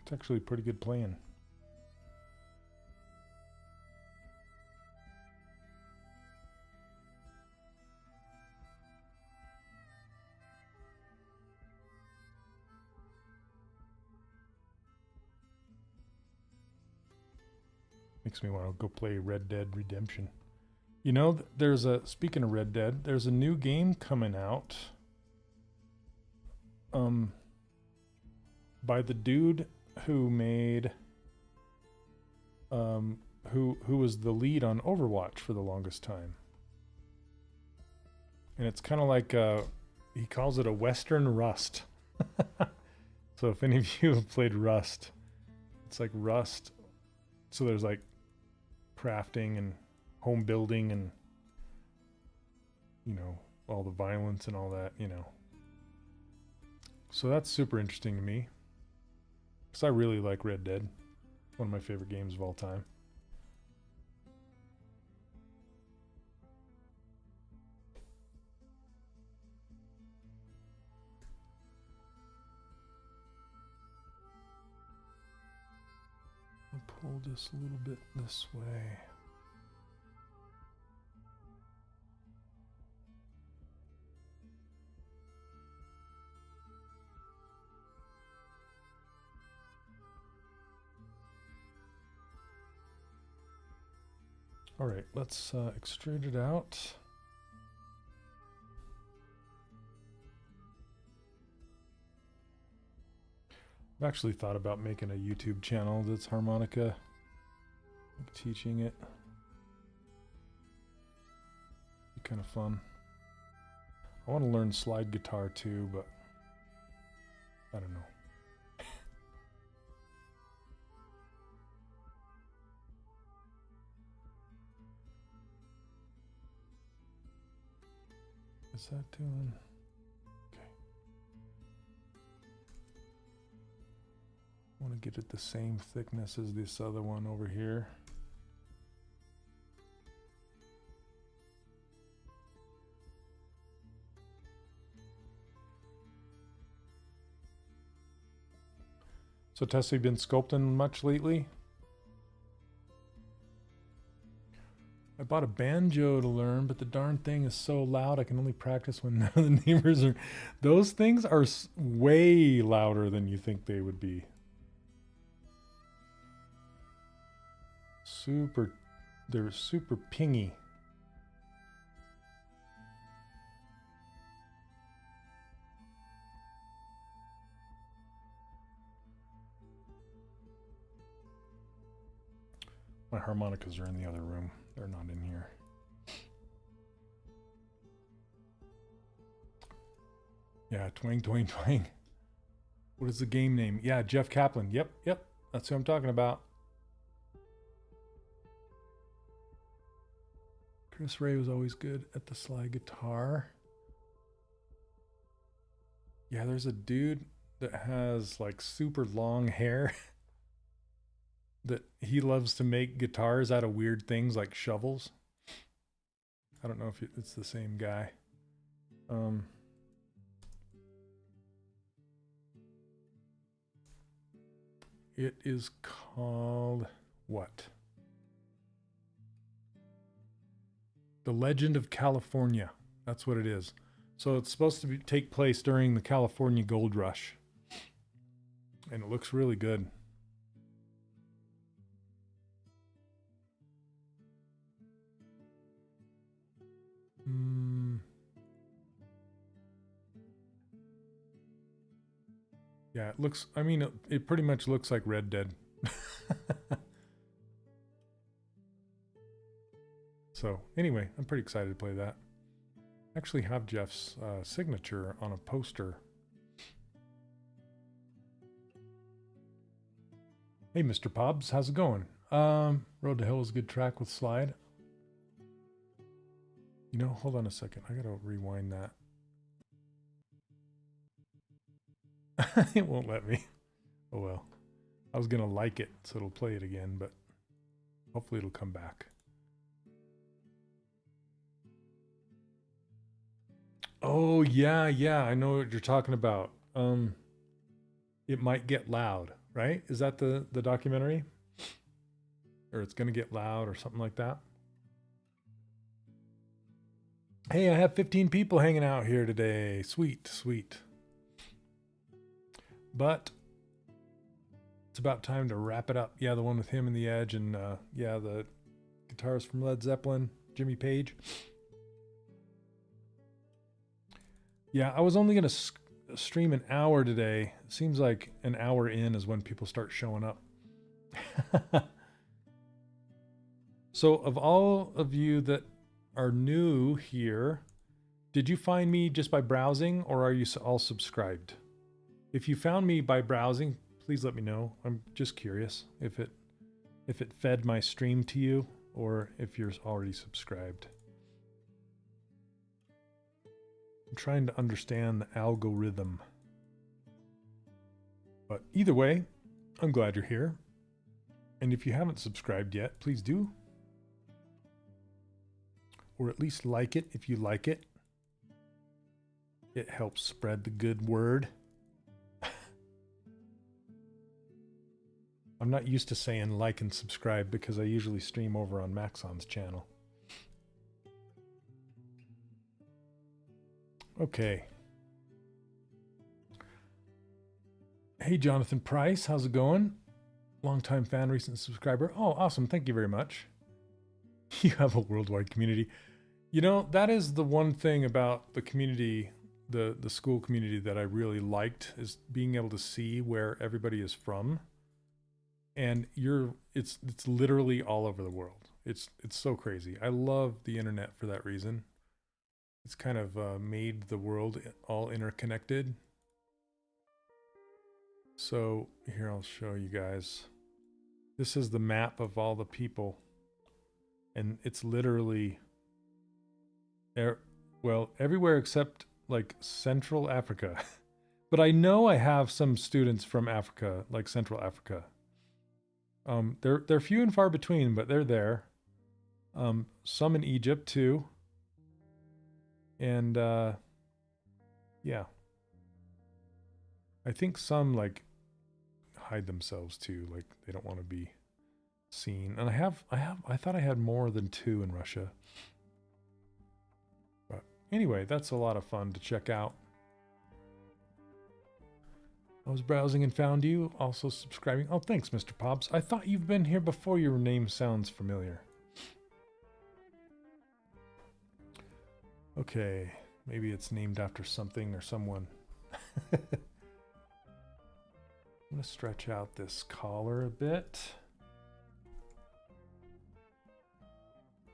It's actually a pretty good plan. Makes me want to go play Red Dead Redemption. You know, there's a, speaking of Red Dead, there's a new game coming out. By the dude who made, who was the lead on Overwatch for the longest time. And it's kind of like, he calls it a Western Rust. So if any of you have played Rust, it's like Rust. So there's like crafting and home building and, you know, all the violence and all that, you know. So that's super interesting to me, because I really like Red Dead. One of my favorite games of all time. I'll pull this a little bit this way. All right, let's extrude it out. I've actually thought about making a YouTube channel that's harmonica, like teaching it. Be kind of fun. I want to learn slide guitar too, but I don't know. What's that doing? Okay. I want to get it the same thickness as this other one over here. So Tessa, you been sculpting much lately? I bought a banjo to learn, but the darn thing is so loud I can only practice when none of the neighbors are... Those things are way louder than you think they would be. They're super pingy. My harmonicas are in the other room. They're not in here. Yeah, twang, twang, twang. What is the game name? Yeah, Jeff Kaplan. Yep. That's who I'm talking about. Chris Ray was always good at the slide guitar. Yeah, there's a dude that has like super long hair. That he loves to make guitars out of weird things like shovels. I don't know if it's the same guy. It is called what? The Legend of California. That's what it is. So it's supposed to take place during the California Gold Rush. And it looks really good. Yeah, it looks, I mean, it pretty much looks like Red Dead. So anyway, I'm pretty excited to play that. I actually have Jeff's signature on a poster. Hey, Mr. Pobbs, how's it going? Road to Hell is a good track with slide. You know, hold on a second. I gotta rewind that. It won't let me. Oh well. I was gonna like it, so it'll play it again, but hopefully it'll come back. Oh yeah, yeah, I know what you're talking about. It might get loud, right? Is that the documentary? Or it's gonna get loud or something like that? Hey, I have 15 people hanging out here today. Sweet, sweet. But it's about time to wrap it up. Yeah, the one with him and the Edge, and yeah, the guitarist from Led Zeppelin, Jimmy Page. Yeah, I was only going to stream an hour today. It seems like an hour in is when people start showing up. So, of all of you that are new here, did you find me just by browsing, or are you all subscribed? If you found me by browsing, please let me know. I'm just curious if it fed my stream to you or if you're already subscribed. I'm trying to understand the algorithm. But either way, I'm glad you're here. And if you haven't subscribed yet, please do. Or at least like it if you like it. It helps spread the good word. I'm not used to saying like and subscribe because I usually stream over on Maxon's channel. Okay. Hey, Jonathan Price, how's it going? Longtime fan, recent subscriber. Oh, awesome. Thank you very much. You have a worldwide community. You know, that is the one thing about the community, the school community that I really liked, is being able to see where everybody is from. And it's literally all over the world. It's so crazy. I love the internet for that reason. It's kind of made the world all interconnected. So here, I'll show you guys. This is the map of all the people. And it's literally, well, everywhere except like Central Africa. But I know I have some students from Africa, like Central Africa. They're few and far between, but they're there. Some in Egypt too. And yeah. I think some like hide themselves too, like they don't want to be seen. And I thought I had more than 2 in Russia. But anyway, that's a lot of fun to check out. I was browsing and found you, also subscribing. Oh, thanks, Mr. Pops. I thought you've been here before. Your name sounds familiar. Okay, maybe it's named after something or someone. I'm going to stretch out this collar a bit.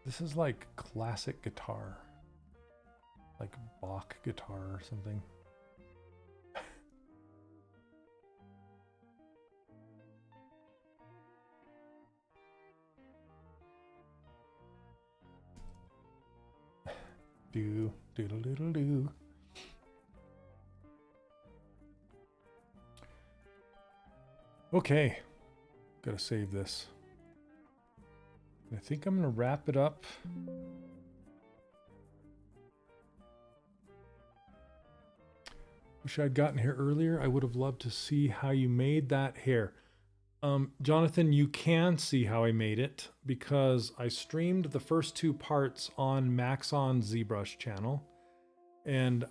This is like classic guitar. Like Bach guitar or something. Do doodle doodle do. Okay, gotta save this. I think I'm gonna wrap it up. Wish I'd gotten here earlier. I would have loved to see how you made that hair. Jonathan, you can see how I made it because I streamed the first 2 parts on Maxon's ZBrush channel, and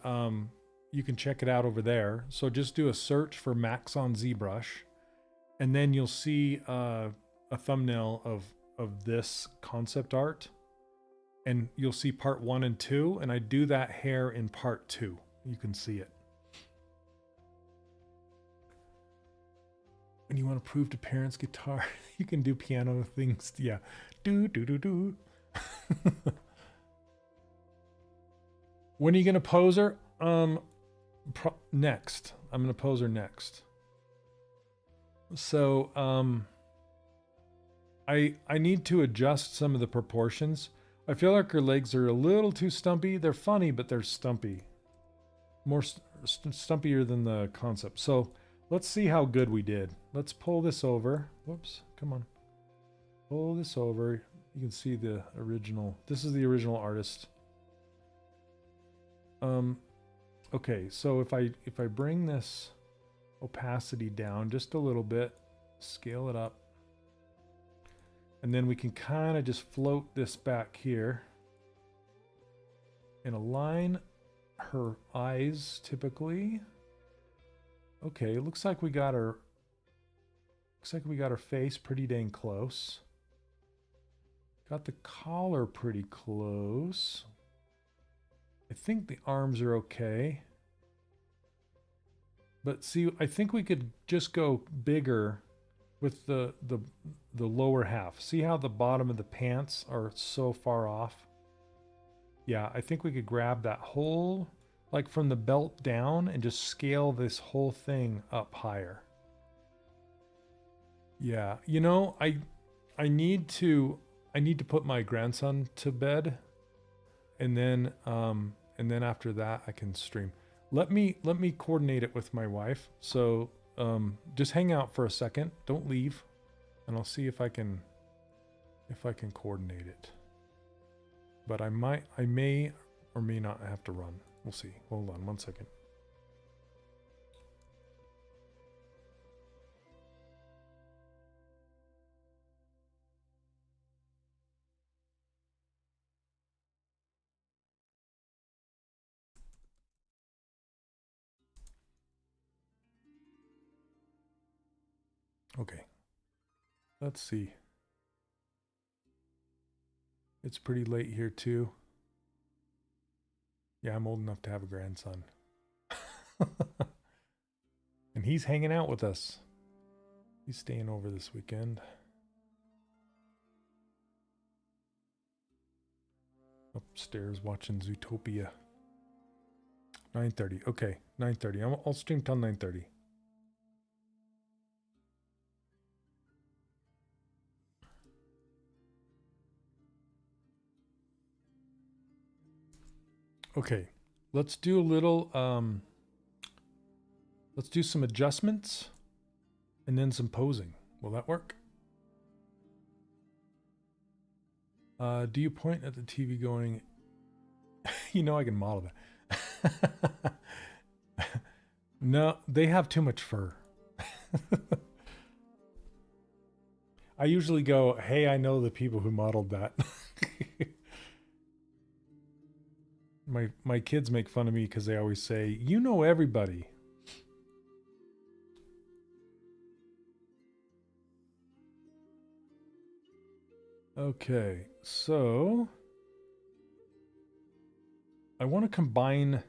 you can check it out over there. So just do a search for Maxon ZBrush, and then you'll see a thumbnail of this concept art, and you'll see part 1 and 2, and I do that hair in part 2. You can see it. When you want to prove to parents guitar, you can do piano things. Yeah. Do, do, do, do. When are you going to pose her? Next. I'm going to pose her next. So, I need to adjust some of the proportions. I feel like her legs are a little too stumpy. They're funny, but they're stumpy. More stumpier than the concept. So, let's see how good we did. Let's pull this over. Whoops, come on. Pull this over. You can see the original. This is the original artist. Okay, so if I bring this opacity down just a little bit, scale it up, and then we can kind of just float this back here and align her eyes typically. Okay, it looks like we got her face pretty dang close. Got the collar pretty close. I think the arms are okay. But see, I think we could just go bigger with the lower half. See how the bottom of the pants are so far off? Yeah, I think we could grab that whole, like from the belt down, and just scale this whole thing up higher. Yeah, you know, I need to put my grandson to bed, and then after that I can stream. Let me coordinate it with my wife. So just hang out for a second. Don't leave, and I'll see if I can coordinate it. But I may or may not have to run. We'll see. Hold on 1 second. Okay. Let's see. It's pretty late here too. Yeah, I'm old enough to have a grandson. And he's hanging out with us. He's staying over this weekend. Upstairs watching Zootopia. 9:30. Okay, 9:30. I'll stream till 9:30. Okay, let's do a little, let's do some adjustments and then some posing. Will that work? Do you point at the TV going, you know I can model that. No, they have too much fur. I usually go, hey, I know the people who modeled that. My kids make fun of me because they always say, you know everybody. Okay, so I want to combine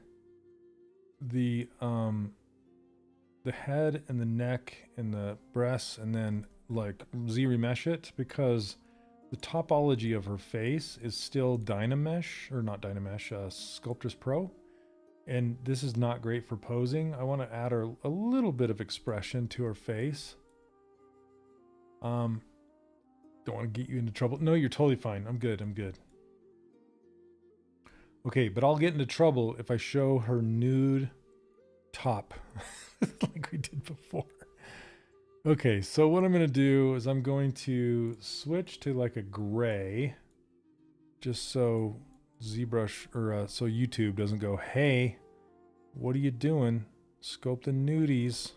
the head and the neck and the breasts, and then like Z-remesh it, because the topology of her face is still Dynamesh, or not Dynamesh, Sculptris Pro. And this is not great for posing. I want to add a little bit of expression to her face. Don't want to get you into trouble. No, you're totally fine. I'm good. Okay, but I'll get into trouble if I show her nude top like we did before. Okay, so what I'm going to do is I'm going to switch to like a gray, just so ZBrush, or so YouTube doesn't go, hey, what are you doing? Sculpting nudies.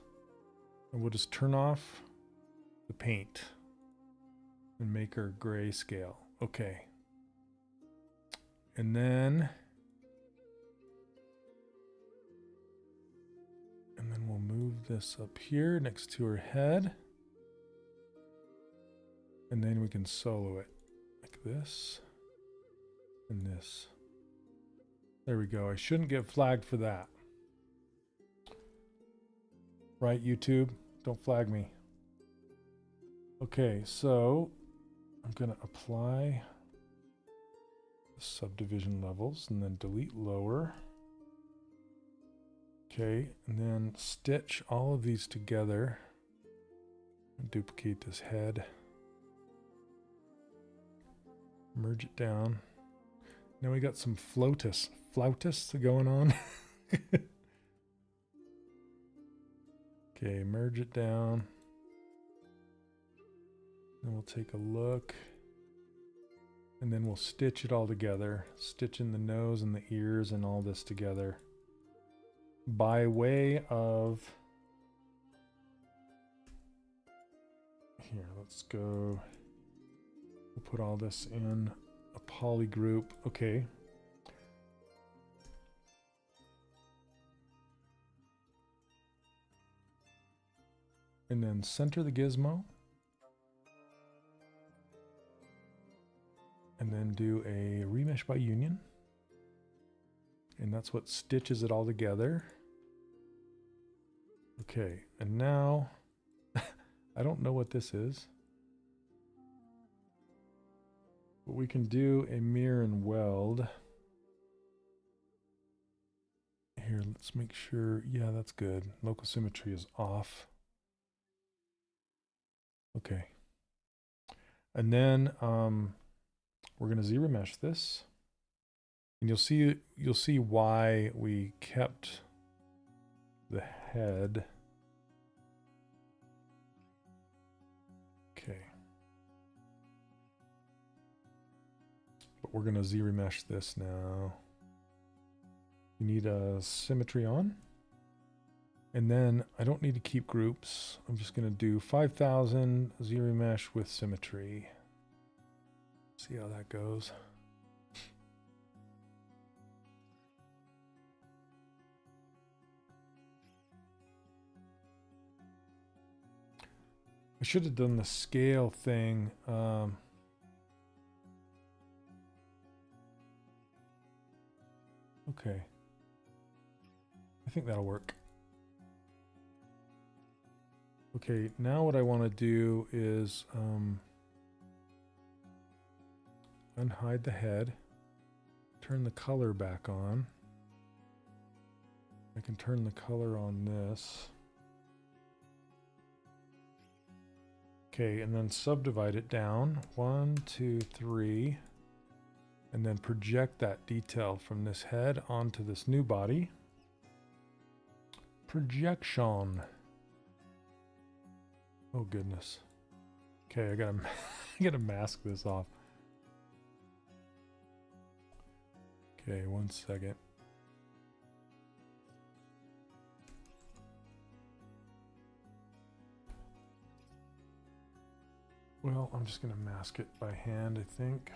And we'll just turn off the paint and make her grayscale. Okay. And then we'll move this up here next to her head. And then we can solo it like this and this. There we go. I shouldn't get flagged for that. Right, YouTube? Don't flag me. Okay, so I'm going to apply the subdivision levels and then delete lower. Okay, and then stitch all of these together and duplicate this head. Merge it down. Now we got some flautus going on. Okay, merge it down. Then we'll take a look. And then we'll stitch it all together. Stitch in the nose and the ears and all this together. by way of, here, let's go, we'll put all this in a poly group. Okay. And then center the gizmo. And then do a remesh by union. And that's what stitches it all together. Okay, and now, I don't know what this is. But we can do a mirror and weld. Here, let's make sure, yeah, that's good. Local symmetry is off. Okay. And then we're gonna ZBrush this. And you'll see why we kept the head. Okay. But we're gonna ZBrush this now. You need a symmetry on. And then I don't need to keep groups. I'm just gonna do 5000 ZBrush with symmetry. See how that goes. I should have done the scale thing. Okay. I think that'll work. Okay, now what I want to do is unhide the head, turn the color back on. I can turn the color on this. Okay, and then subdivide it down. 1, 2, 3. And then project that detail from this head onto this new body. Projection. Oh goodness. Okay, I gotta mask this off. Okay, 1 second. Well, I'm just gonna mask it by hand, I think.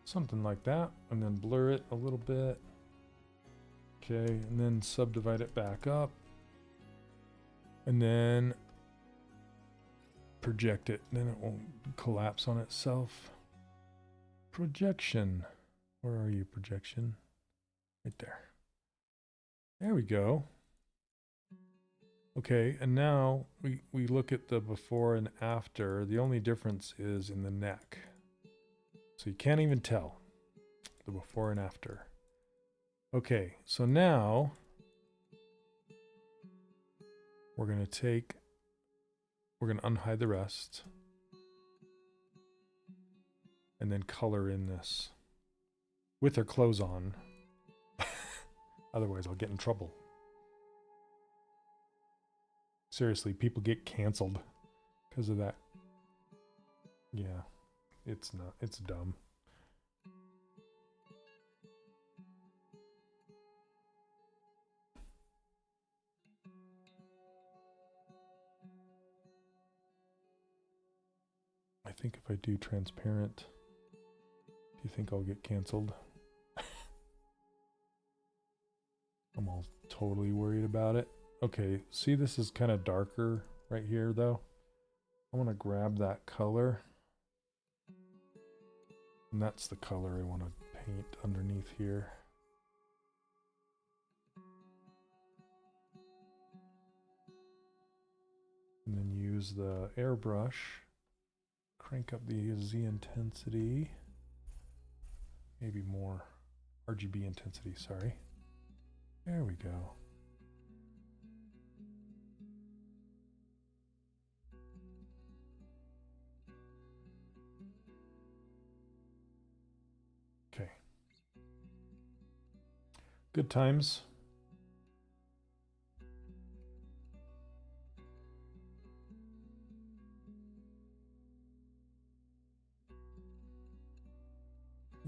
Something like that, and then blur it a little bit. Okay, and then subdivide it back up. And then project it, then it won't collapse on itself. Projection. Where are you, projection? Right there. There we go. Okay, and now we look at the before and after. The only difference is in the neck. So you can't even tell the before and after. Okay, so now we're going to unhide the rest and then color in this with their clothes on. Otherwise I'll get in trouble. Seriously, people get canceled because of that. Yeah, it's dumb. I think if I do transparent, do you think I'll get canceled? I'm all totally worried about it. Okay, see this is kind of darker right here though. I want to grab that color. And that's the color I want to paint underneath here. And then use the airbrush. Crank up the Z intensity. Maybe more. RGB intensity, sorry. There we go. Okay. Good times.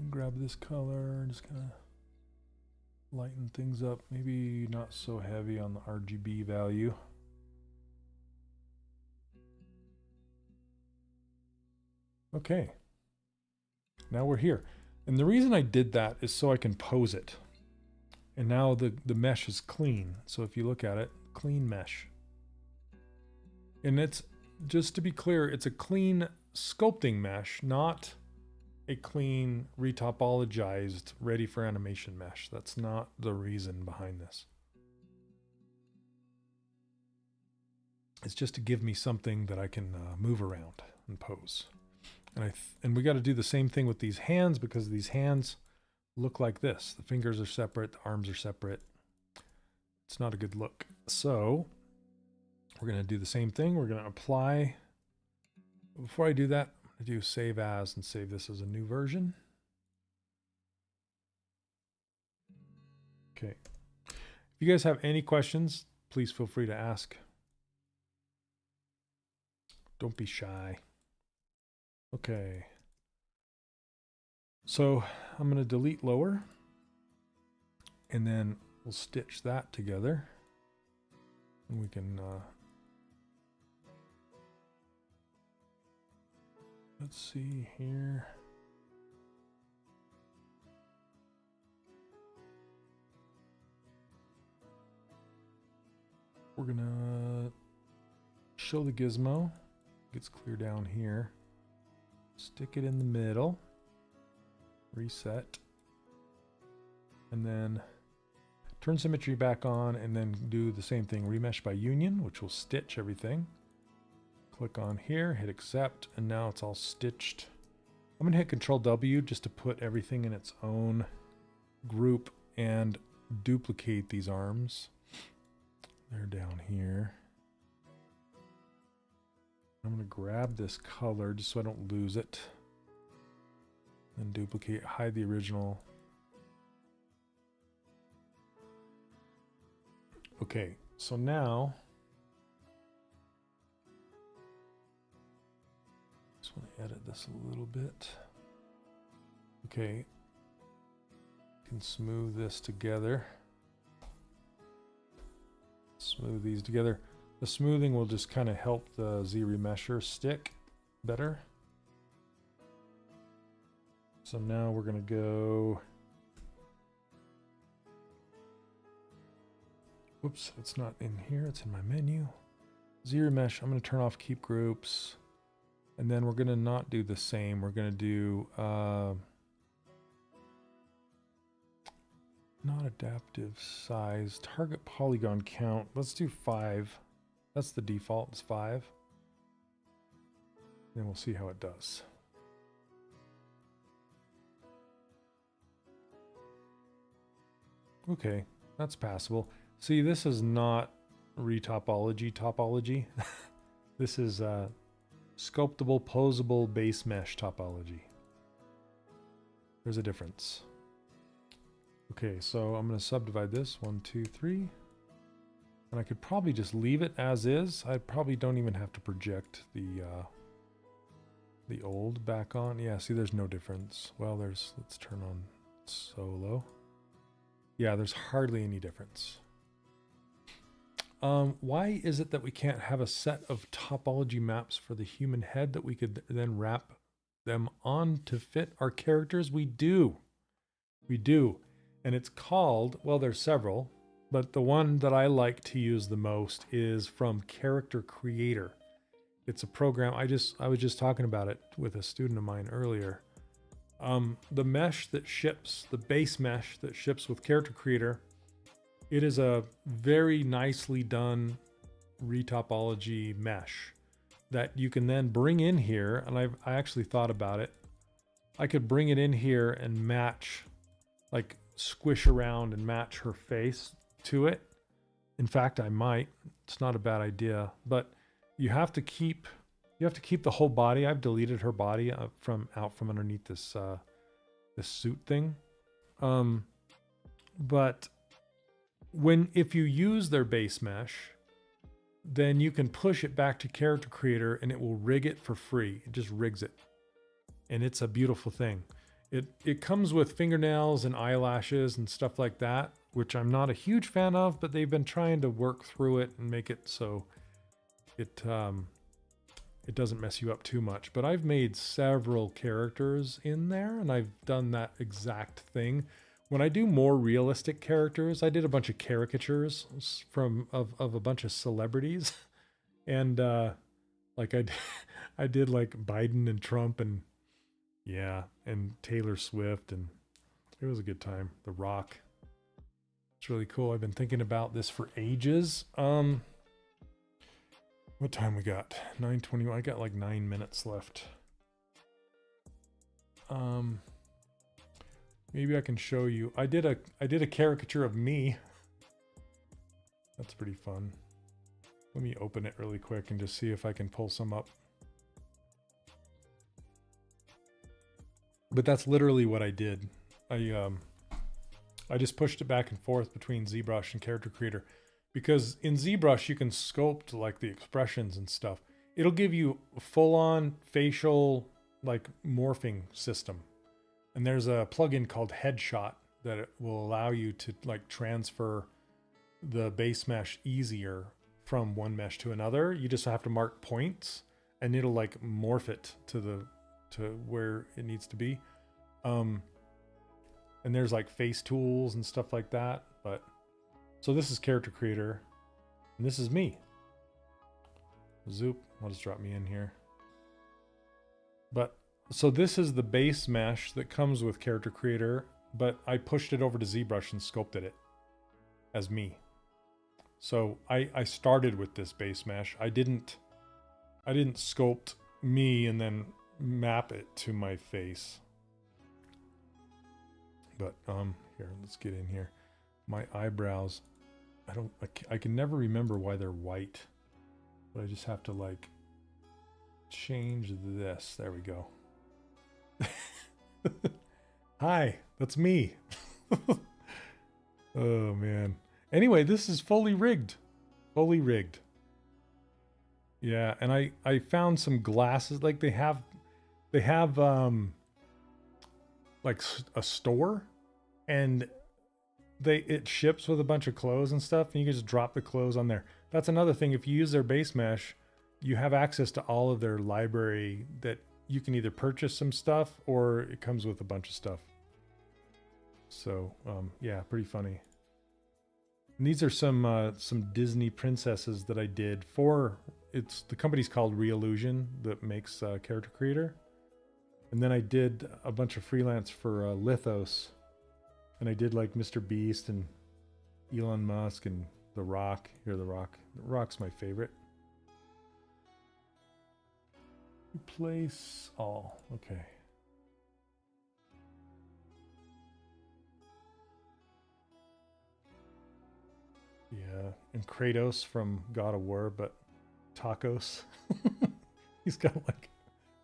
Grab this color, just kind of lighten things up. Maybe not so heavy on the RGB value. Okay, now we're here. And the reason I did that is so I can pose it. And now the mesh is clean. So if you look at it, clean mesh. And it's, just to be clear, it's a clean sculpting mesh, not a clean retopologized, ready for animation mesh. That's not the reason behind this. It's just to give me something that I can move around and pose. And we got to do the same thing with these hands, because these hands look like this. The fingers are separate, the arms are separate. It's not a good look. So we're going to do the same thing. We're going to apply. Before I do that, I'm going to do save as and save this as a new version. Okay. If you guys have any questions, please feel free to ask. Don't be shy. Okay. So I'm going to delete lower, and then we'll stitch that together. And we can, let's see here. We're going to show the gizmo. Gets clear down here. Stick it in the middle. Reset. And then turn symmetry back on, and then do the same thing. Remesh by union, which will stitch everything. Click on here, hit accept, and now it's all stitched. I'm going to hit Control W just to put everything in its own group and duplicate these arms. They're down here. I'm going to grab this color just so I don't lose it. Then duplicate, hide the original. Okay, so now just want to edit this a little bit. Okay, can smooth this together. Smooth these together. The smoothing will just kind of help the Z-remesher stick better. So now we're going to go. Whoops, it's not in here, it's in my menu. Z-remesh, I'm going to turn off keep groups. And then we're going to not do the same. We're going to do not adaptive size, target polygon count. Let's do 5. That's the default, it's 5. Then we'll see how it does. Okay, that's passable. See, this is not topology. This is sculptable, posable base mesh topology. There's a difference. Okay, so I'm going to subdivide this 1, 2, 3. And I could probably just leave it as is. I probably don't even have to project the old back on. Yeah, see, there's no difference. Well, let's turn on solo. Yeah, there's hardly any difference. Why is it that we can't have a set of topology maps for the human head that we could then wrap them on to fit our characters? We do. We do. And it's called, well, there's several, but the one that I like to use the most is from Character Creator. It's a program, I was just talking about it with a student of mine earlier. The mesh that ships, the base mesh that ships with Character Creator, it is a very nicely done retopology mesh that you can then bring in here. And I actually thought about it. I could bring it in here and match, like squish around and match her face to it. In fact, I might. It's not a bad idea, but you have to keep the whole body. I've deleted her body out from underneath this this suit thing. But if you use their base mesh, then you can push it back to Character Creator and it will rig it for free. It just rigs it. And it's a beautiful thing. It comes with fingernails and eyelashes and stuff like that, which I'm not a huge fan of, but they've been trying to work through it and make it so it doesn't mess you up too much. But I've made several characters in there, and I've done that exact thing. When I do more realistic characters, I did a bunch of caricatures of a bunch of celebrities, and like I did like Biden and Trump and and Taylor Swift, and it was a good time. The Rock. It's really cool. I've been thinking about this for ages. What time we got? 9:21. I got like 9 minutes left. Maybe I can show you. I did a caricature of me. That's pretty fun. Let me open it really quick and just see if I can pull some up. But that's literally what I did. I just pushed it back and forth between ZBrush and Character Creator, because in ZBrush you can sculpt like the expressions and stuff. It'll give you a full-on facial like morphing system. And there's a plugin called Headshot that it will allow you to like transfer the base mesh easier from one mesh to another. You just have to mark points and it'll like morph it to where it needs to be. And there's like face tools and stuff like that. But so this is Character Creator and this is me. Zoop, I'll just drop me in here. But so this is the base mesh that comes with Character Creator, but I pushed it over to ZBrush and sculpted it as me. So I started with this base mesh. I didn't sculpt me and then map it to my face. But here, let's get in here. My eyebrows, I can never remember why they're white, but I just have to like change this. There we go. Hi, that's me. Oh man. Anyway, this is fully rigged. Fully rigged. Yeah, and I found some glasses. Like they have like a store, and it ships with a bunch of clothes and stuff, and you can just drop the clothes on there. That's another thing. If you use their base mesh, you have access to all of their library that you can either purchase some stuff or it comes with a bunch of stuff. So yeah, pretty funny. And these are some Disney princesses that I did for, the company's called Reallusion that makes Character Creator. And then I did a bunch of freelance for Lithos, and I did like Mr. Beast and Elon Musk and The Rock. Here, The Rock. The Rock's my favorite. Replace all. Okay. Yeah, and Kratos from God of War, but tacos. He's got like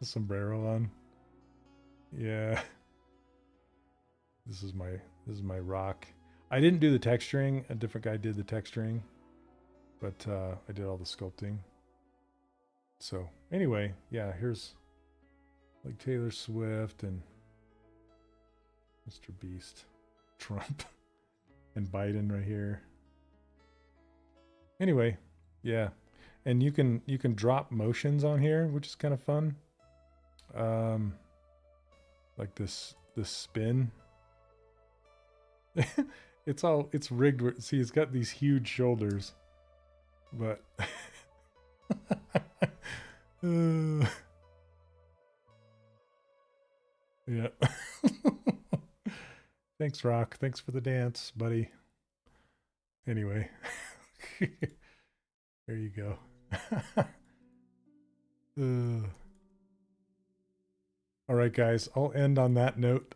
a sombrero on. Yeah. This is my rock. I didn't do the texturing. A different guy did the texturing, but I did all the sculpting. So anyway, yeah, here's like Taylor Swift and Mr. Beast, Trump, and Biden right here. Anyway, yeah, and you can drop motions on here, which is kind of fun. Like this spin. It's rigged. See, it's got these huge shoulders, but yeah. Thanks, Rock. Thanks for the dance, buddy. Anyway, there you go. All right, guys, I'll end on that note.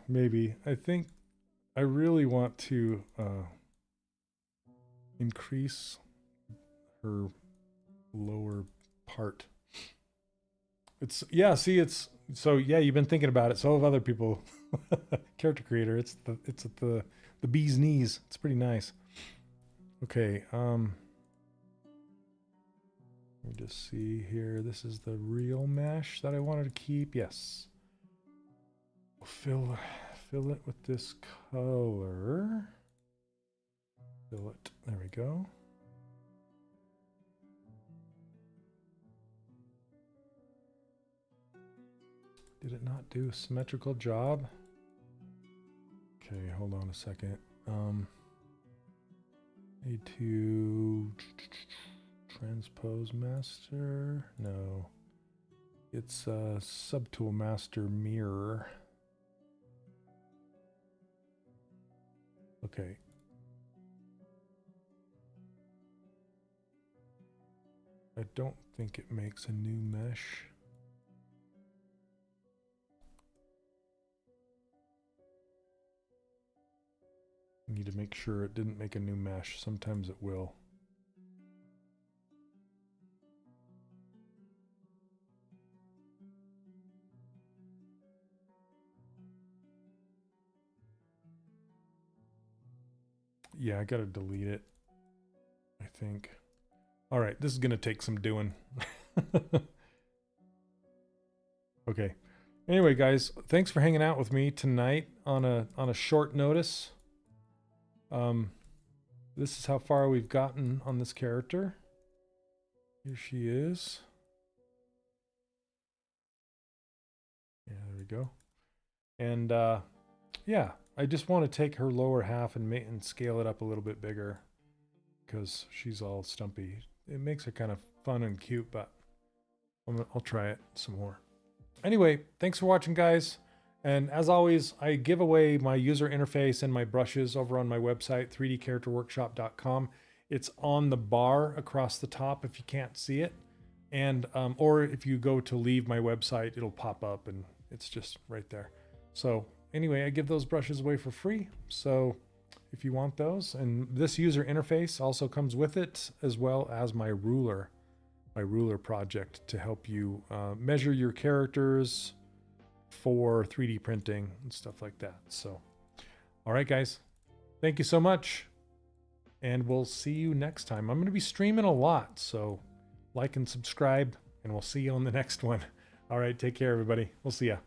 Maybe. I think I really want to increase her lower part. It's, yeah, see, it's So yeah, you've been thinking about it. So have other people. Character creator. It's at the bee's knees. It's pretty nice. Okay. Let me just see here. This is the real mesh that I wanted to keep. Yes. Fill it with this color. Fill it. There we go. Did it not do a symmetrical job? Okay, hold on a second. Need to transpose master. No, it's subtool master mirror. Okay. I don't think it makes a new mesh. Need to make sure it didn't make a new mesh. Sometimes it will. Yeah, I gotta delete it, I think. All right, this is gonna take some doing. Okay. Anyway, guys, thanks for hanging out with me tonight on a short notice. This is how far we've gotten on this character. Here she is. Yeah, there we go. And yeah, I just want to take her lower half and scale it up a little bit bigger because she's all stumpy. It makes her kind of fun and cute, but I'll try it some more. Anyway, thanks for watching, guys. And as always, I give away my user interface and my brushes over on my website, 3dcharacterworkshop.com. It's on the bar across the top if you can't see it. And or if you go to leave my website, it'll pop up and it's just right there. So anyway, I give those brushes away for free. So if you want those, and this user interface also comes with it, as well as my ruler project to help you measure your characters for 3D printing and stuff like that. So, all right, guys, thank you so much. And we'll see you next time. I'm going to be streaming a lot, so like and subscribe, and we'll see you on the next one. All right, take care, everybody. We'll see ya.